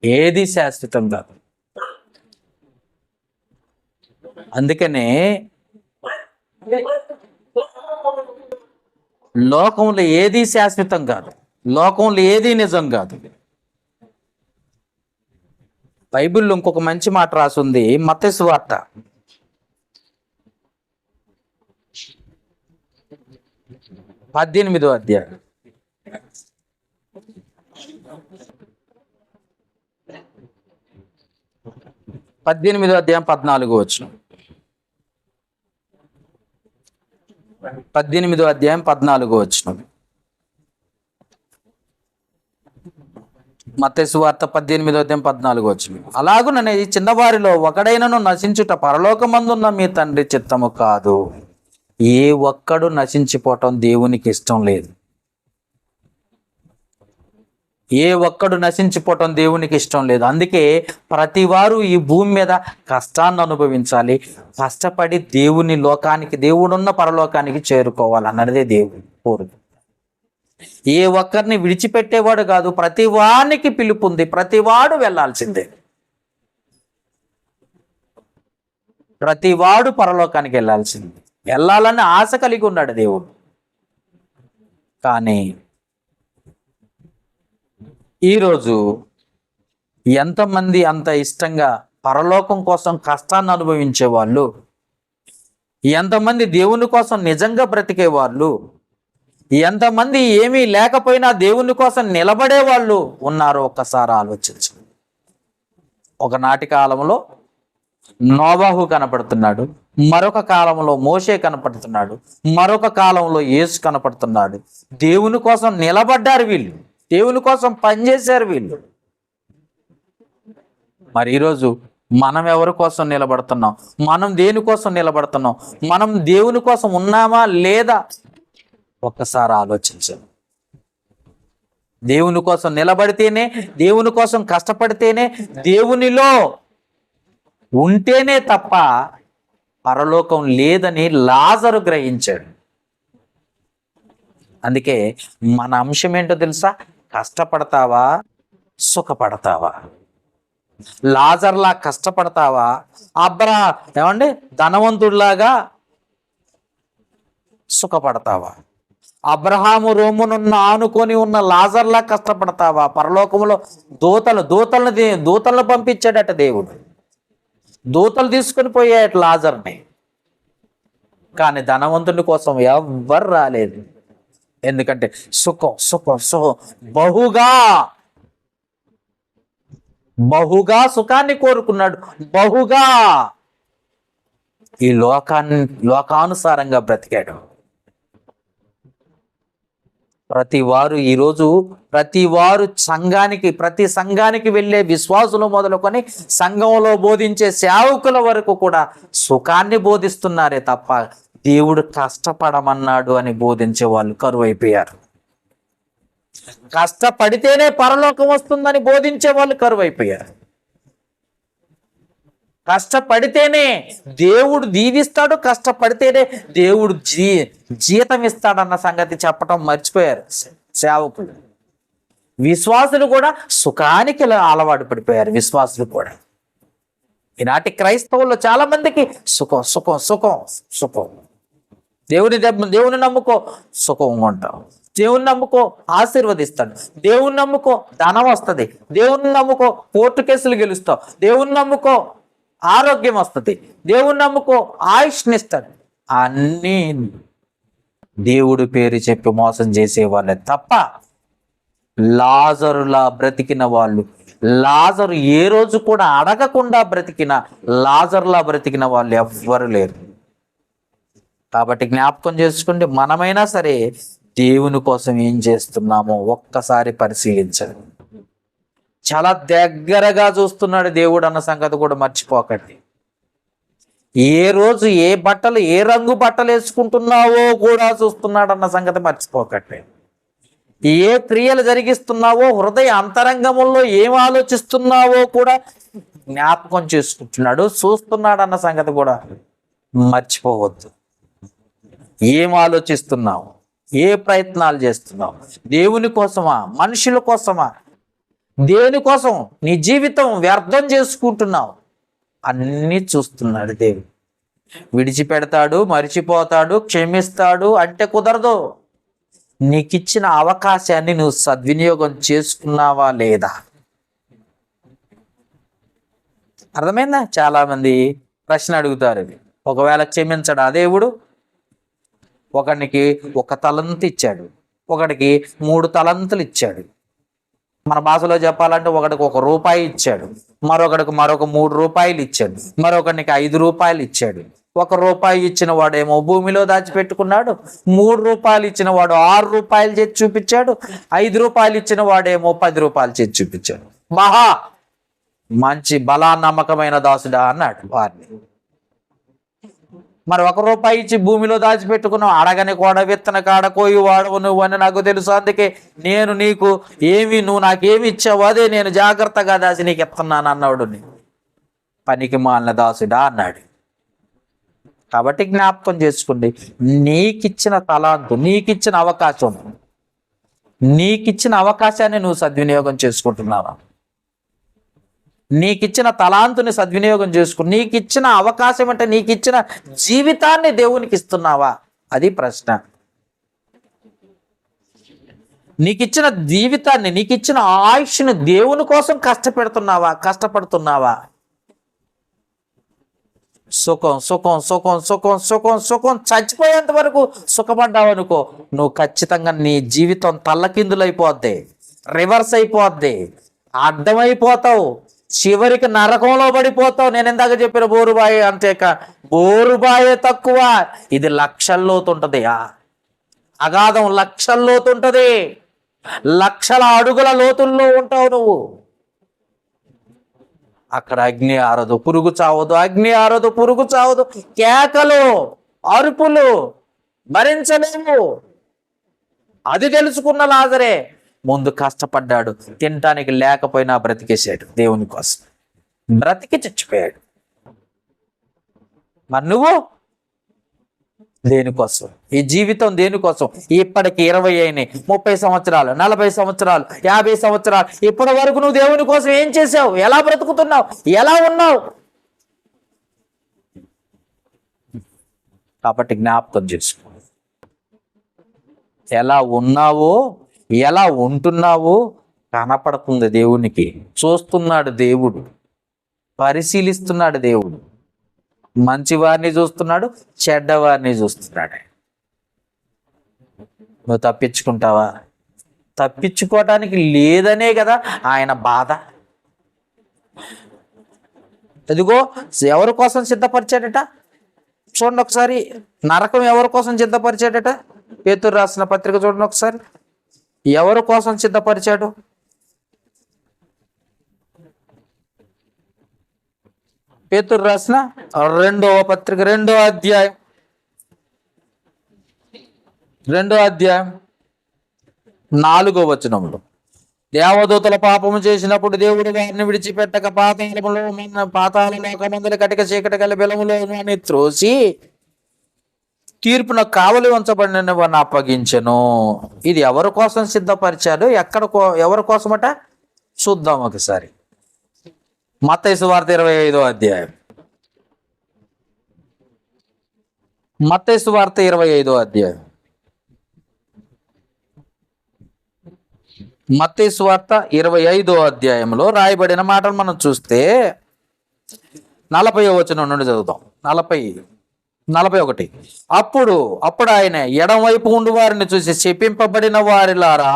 ఏది శాశ్వతం కాదు. అందుకనే లోకంలో ఏది శాశ్వతం కాదు, లోకంలో ఏది నిజం కాదు. బైబిల్లో ఇంకొక మంచి మాట రాసుంది, మత్తయి సువార్త 18వ అధ్యాయం, 18వ అధ్యాయం 14వ వచనం. 18వ అధ్యాయం 14వ వచనం. మత్తయి సువార్త 18వ అధ్యాయం 14వ వచనం. అలాగుననే ఈ చిన్నవారిలో ఒకడైనను నశించుట పరలోకమందున్న మీ తండ్రి చిత్తము కాదు. ఏ ఒక్కడు నశించిపోవటం దేవునికి ఇష్టం లేదు. ఏ ఒక్కడు నశించిపోవటం దేవునికి ఇష్టం లేదు. అందుకే ప్రతి వారు ఈ భూమి మీద కష్టాన్ని అనుభవించాలి, కష్టపడి దేవుని లోకానికి, దేవుడున్న పరలోకానికి చేరుకోవాలన్నదే దేవుని కోరిక. ఏ ఒక్కరిని విడిచిపెట్టేవాడు కాదు, ప్రతి వానికి పిలుపు ఉంది, ప్రతి వాడు వెళ్ళాల్సిందే. ప్రతి వాడు పరలోకానికి వెళ్ళాల్సిందే, వెళ్ళాలని ఆశ కలిగి ఉన్నాడు దేవుడు. కానీ ఈరోజు ఎంతమంది అంత ఇష్టంగా పరలోకం కోసం కష్టాన్ని అనుభవించే వాళ్ళు, ఎంతమంది దేవుని కోసం నిజంగా బ్రతికే వాళ్ళు, ఎంతమంది ఏమీ లేకపోయినా దేవుని కోసం నిలబడే వాళ్ళు ఉన్నారో ఒక్కసారి ఆలోచించు. ఒకనాటి కాలంలో నోవాహు కనపడుతున్నాడు, మరొక కాలంలో మోషే కనపడుతున్నాడు, మరొక కాలంలో యేసు కనపడుతున్నాడు. దేవుని కోసం నిలబడ్డారు వీళ్ళు, దేవుని కోసం పనిచేశారు వీళ్ళు. మరి ఈరోజు మనం ఎవరి కోసం నిలబడుతున్నాం? మనం దేనికోసం నిలబడుతున్నాం? మనం దేవుని కోసం ఉన్నామా లేదా? ఒక్కసారి ఆలోచించండి. దేవుని కోసం నిలబడితేనే, దేవుని కోసం కష్టపడితేనే, దేవునిలో ఉంటేనే తప్ప పరలోకం లేదని లాజరు గ్రహించాడు. అందుకే మన అంశం ఏంటో తెలుసా? కష్టపడతావా, సుఖపడతావా? లాజర్లా కష్టపడతావా, ధనవంతుడిలాగా సుఖపడతావా? అబ్రహాము రొమ్మునున్న ఆనుకొని ఉన్న లాజర్లా కష్టపడతావా? పరలోకంలో దూతలను పంపించాడట దేవుడు. దూతలు తీసుకొని పోయాయట లాజర్ని. కానీ ధనవంతుని కోసం ఎవ్వరు రాలేదు. ఎందుకంటే సుఖం సుఖం సుఖం బహుగా సుఖాన్ని కోరుకున్నాడు. బహుగా ఈ లోకానుసారంగా బ్రతికాడు. ప్రతి సంఘానికి వెళ్ళే విశ్వాసులు మొదలుకొని సంఘంలో బోధించే సేవకుల వరకు కూడా సుఖాన్ని బోధిస్తున్నారే తప్ప దేవుడు కష్టపడమన్నాడు అని బోధించే వాళ్ళు కరువైపోయారు. కష్టపడితేనే పరలోకం వస్తుందని బోధించే వాళ్ళు కరువైపోయారు. కష్టపడితేనే దేవుడు దీవిస్తాడు, కష్టపడితేనే దేవుడు జీతం ఇస్తాడన్న సంగతి చెప్పటం మర్చిపోయారు సేవకులు. విశ్వాసులు కూడా సుఖానికి అలవాటు పడిపోయారు. విశ్వాసులు కూడా ఈనాటి క్రైస్తవుల్లో చాలా మందికి సుఖం సుఖం సుఖం సుఖం. దేవుని నమ్ముకో సుఖంగా ఉంటావు. దేవుని నమ్ముకో ఆశీర్వదిస్తాడు. దేవుని నమ్ముకో ధనం వస్తుంది. దేవుని నమ్ముకో కోర్టు కేసులు గెలుస్తావు. దేవుని నమ్ముకో ఆరోగ్యం వస్తుంది. దేవుని నమ్ముకో ఆయుష్నిస్తాడు. అన్నీ దేవుడి పేరు చెప్పి మోసం చేసేవాళ్ళే తప్ప లాజరులా బ్రతికిన వాళ్ళు, లాజరు ఏ రోజు కూడా అడగకుండా లాజరులా బ్రతికిన వాళ్ళు ఎవ్వరు లేరు. కాబట్టి జ్ఞాపకం చేసుకుంటే మనమైనా సరే దేవుని కోసం ఏం చేస్తున్నామో ఒక్కసారి పరిశీలించండి. చాలా దగ్గరగా చూస్తున్నాడు దేవుడు అన్న సంగతి కూడా మర్చిపోకండి. ఏ రోజు ఏ రంగు బట్టలు వేసుకుంటున్నావో కూడా చూస్తున్నాడు అన్న సంగతి మర్చిపోకండి. ఏ క్రియలు జరిగిస్తున్నావో, హృదయ అంతరంగంలో ఏం ఆలోచిస్తున్నావో కూడా జ్ఞాపకం చేసుకుంటున్నాడు, చూస్తున్నాడు అన్న సంగతి కూడా మర్చిపోవద్దు. ఏం ఆలోచిస్తున్నావు? ఏ ప్రయత్నాలు చేస్తున్నావు? దేవుని కోసమా? మనుషుల కోసమా? దేనికోసం నీ జీవితం వ్యర్థం చేసుకుంటున్నావు? అన్నీ చూస్తున్నాడు దేవుడు. విడిచిపెడతాడు, మరిచిపోతాడు, క్షమిస్తాడు అంటే కుదరదు. నీకిచ్చిన అవకాశాన్ని నువ్వు సద్వినియోగం చేసుకున్నావా లేదా? అర్థమైందా? చాలా మంది ప్రశ్న అడుగుతారు, ఒకవేళ క్షమించడా దేవుడు? ఒకడికి 1 తలంతు ఇచ్చాడు, ఒకడికి 3 తలంతులు ఇచ్చాడు. మన భాషలో చెప్పాలంటే ఒకడికి 1 రూపాయి ఇచ్చాడు, మరొకడికి మరొక 3 రూపాయలు ఇచ్చాడు, మరొకడికి 5 రూపాయలు ఇచ్చాడు. 1 రూపాయి ఇచ్చిన వాడేమో భూమిలో దాచిపెట్టుకున్నాడు, 3 రూపాయలు ఇచ్చిన వాడు 6 రూపాయలు చేసి చూపించాడు, 5 రూపాయలు ఇచ్చిన వాడేమో 10 రూపాయలు చేసి చూపించాడు. మంచి నమ్మకమైన దాసుడా అన్నాడు వారిని. మరి 1 రూపాయి ఇచ్చి భూమిలో దాచిపెట్టుకున్నావు, అడగని కూడా విత్తన కాడ కోయి వాడవు నువ్వు అని నాకు తెలుసు, అందుకే నేను నీకు నువ్వు నాకేమి ఇచ్చావు అదే నేను జాగ్రత్తగా దాచి నీకు ఇస్తున్నాను అన్నాడు. పనికి మాలిన దాసుడా అన్నాడు. కాబట్టి జ్ఞాపకం చేసుకోండి, నీకిచ్చిన తలాంతు, నీకిచ్చిన అవకాశాన్ని నువ్వు సద్వినియోగం చేసుకుంటున్నావా? నీకిచ్చిన తలాంతుని సద్వినియోగం చేసుకుని, నీకిచ్చిన అవకాశం అంటే నీకిచ్చిన జీవితాన్ని దేవునికి ఇస్తున్నావా? అది ప్రశ్న. నీకిచ్చిన జీవితాన్ని, నీకిచ్చిన ఆయుష్ను దేవుని కోసం కష్టపడుతున్నావా? సుఖం సుఖం సుఖం సుఖం సుఖం సుఖం చచ్చిపోయేంత వరకు సుఖపడ్డావు అనుకో, నువ్వు ఖచ్చితంగా నీ జీవితం తల్లకిందులైపోద్ది, రివర్స్ అయిపోద్ది, అడ్డమైపోతావు, చివరికి నరకంలో పడిపోతావు. నేను ఇందాక చెప్పిన బోరుబాయి అంతేక బోరుబాయే తక్కువ, ఇది లక్షల్లోతుంటది. అగాధం లక్షల్లోతుంటది, లక్షల అడుగుల లోతుల్లో ఉంటావు నువ్వు. అక్కడ అగ్ని ఆరదు, పురుగు చావదు, అగ్ని ఆరదు, పురుగు చావదు, కేకలు, అరుపులు భరించలేము. అది తెలుసుకున్న లాజరే ముందు కష్టపడ్డాడు, తినటానికి లేకపోయినా బ్రతికేశాడు, దేవుని కోసం బ్రతికి చచ్చిపోయాడు. మరి నువ్వు దేనికోసం? ఈ జీవితం దేనికోసం? ఇప్పటికి 20 అయినాయి, 30 సంవత్సరాలు, 40 సంవత్సరాలు, 50 సంవత్సరాలు, ఇప్పటి వరకు నువ్వు దేవుని కోసం ఏం చేసావు? ఎలా బ్రతుకుతున్నావు? ఎలా ఉన్నావు? కాబట్టి జ్ఞాపకం చేసుకో. ఎలా ఉన్నావో, ఎలా ఉంటున్నావో కనపడుతుంది దేవునికి. చూస్తున్నాడు దేవుడు, పరిశీలిస్తున్నాడు దేవుడు. మంచివారిని చూస్తున్నాడు, చెడ్డవారిని చూస్తున్నాడు. నువ్వు తప్పించుకుంటావా? తప్పించుకోవటానికి లేదనే కదా ఆయన బాధ. ఇదిగో ఎవరి కోసం సిద్ధపరిచాడట చూడండి ఒకసారి. నరకం ఎవరి కోసం సిద్ధపరిచాడట? పేతురు రాసిన పత్రిక చూడండి ఒకసారి. ఎవరి కోసం సిద్ధపరిచాడు? పేతురు రాసిన 2వ పత్రిక 2వ అధ్యాయం 4వ వచనంలో, దేవదూతల పాపము చేసినప్పుడు దేవుడు వారిని విడిచిపెట్టక పాతాళలోకమందలి కటిక చీకటి గల బెలములో త్రోసి తీర్పున కావలి ఉంచబడిన వారిని అప్పగించెను. ఇది ఎవరి కోసం సిద్ధపరిచాడు? ఎవరి కోసమట చూద్దాం ఒకసారి. మత్తయి సువార్త 25వ అధ్యాయం. మత్తయి సువార్త 25వ అధ్యాయం. మత్తయి సువార్త 25వ అధ్యాయంలో రాయబడిన మాటలు మనం చూస్తే 40వ వచనం నుండి చదువుతాం. 41. అప్పుడు ఆయన ఎడమవైపు ఉండి వారిని చూసి, శపింపబడిన వారిలారా,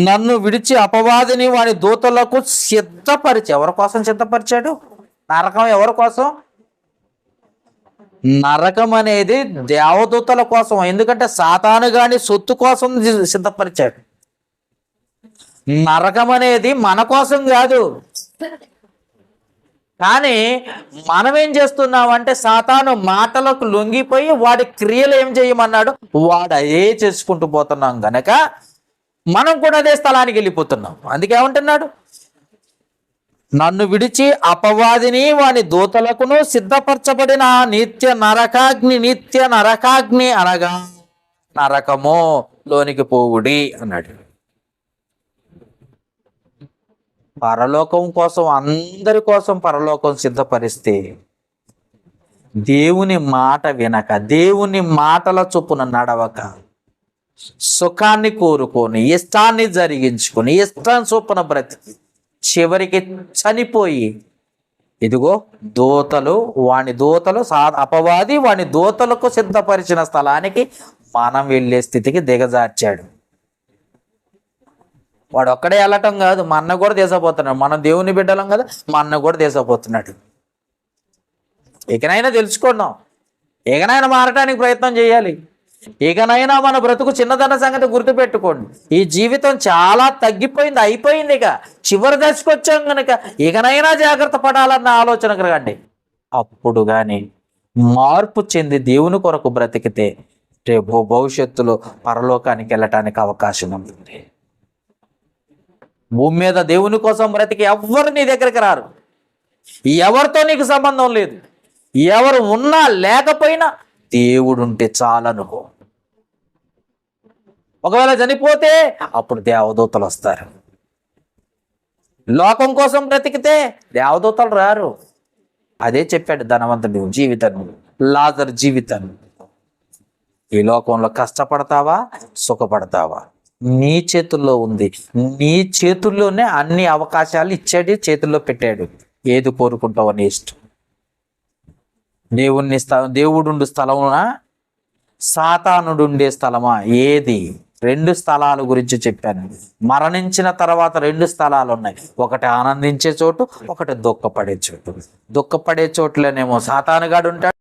నన్ను విడిచి అపవాదిని వారి దూతలకు సిద్ధపరిచి. ఎవరి కోసం సిద్ధపరిచాడు? నరకం ఎవరి కోసం? నరకం అనేది దేవదూతల కోసం. ఎందుకంటే సాతాను గాని సొత్తు కోసం సిద్ధపరిచాడు. నరకం అనేది మన కోసం కాదు. కానీ మనం ఏం చేస్తున్నామంటే సాతాను మాటలకు లొంగిపోయి వాడి క్రియలు ఏం చేయమన్నాడు వాడు అదే చేసుకుంటూ పోతున్నాం గనక మనం కూడా అదే స్థలానికి వెళ్ళిపోతున్నాం. అందుకే ఏమంటున్నాడు? నన్ను విడిచి అపవాదిని వాని దూతలకును సిద్ధపరచబడిన నిత్య నరకాగ్ని అనగా నరకమో లోనికి పోవుడి అన్నాడు. పరలోకం కోసం, అందరి కోసం పరలోకం సిద్ధపరిస్తే దేవుని మాట వినక, దేవుని మాటల చొప్పున నడవక, సుఖాన్ని కోరుకొని, ఇష్టాన్ని జరిగించుకొని, ఇష్టం చొప్పున బ్రతికి చివరికి చనిపోయి, ఇదిగో అపవాది వాని దూతలకు సిద్ధపరిచిన స్థలానికి మనం వెళ్ళే స్థితికి దిగజార్చాడు. వాడు ఒక్కడే వెళ్ళటం కాదు, మన కూడా తీసుకుపోతున్నాడు. మనం దేవుని బిడ్డలం కదా, మన కూడా తీసుకుపోతున్నాడు. ఇకనైనా తెలుసుకున్నాం, ఇకనైనా మారటానికి ప్రయత్నం చేయాలి. ఇకనైనా మన బ్రతుకు చిన్నదన్న సంగతి గుర్తుపెట్టుకోండి. ఈ జీవితం చాలా తగ్గిపోయింది, అయిపోయింది. ఇక చివరి దశకు వచ్చాం కనుక ఇకనైనా జాగ్రత్త పడాలన్న ఆలోచన కలగండి. అప్పుడు కానీ మార్పు చెంది దేవుని కొరకు బ్రతికితే రేపు భవిష్యత్తులో పరలోకానికి వెళ్ళటానికి అవకాశం ఉంటుంది. భూమి మీద దేవుని కోసం బ్రతికి ఎవ్వరు నీ దగ్గరికి రారు. ఎవరితో నీకు సంబంధం లేదు. ఎవరు ఉన్నా లేకపోయినా దేవుడుంటే చాలనుకో. ఒకవేళ చనిపోతే అప్పుడు దేవదూతలు వస్తారు. లోకం కోసం బ్రతికితే దేవదూతలు రారు. అదే చెప్పాడు ధనవంతుడి జీవితాన్ని, లాజరు జీవితాన్ని. ఈ లోకంలో కష్టపడతావా, సుఖపడతావా, నీ చేతుల్లో ఉంది. నీ చేతుల్లోనే అన్ని అవకాశాలు ఇచ్చాడు, చేతుల్లో పెట్టాడు. ఏది కోరుకుంటావో నీ ఇష్టం. దేవుడుండు స్థలమునా, సాతానుడుండే స్థలమా? ఏది? 2 స్థలాల గురించి చెప్పాను. మరణించిన తర్వాత 2 స్థలాలు ఉన్నాయి. ఒకటి ఆనందించే చోటు, ఒకటి దుఃఖపడే చోటు. దుఃఖపడే చోట్లనేమో సాతానుగాడు ఉంటాడు,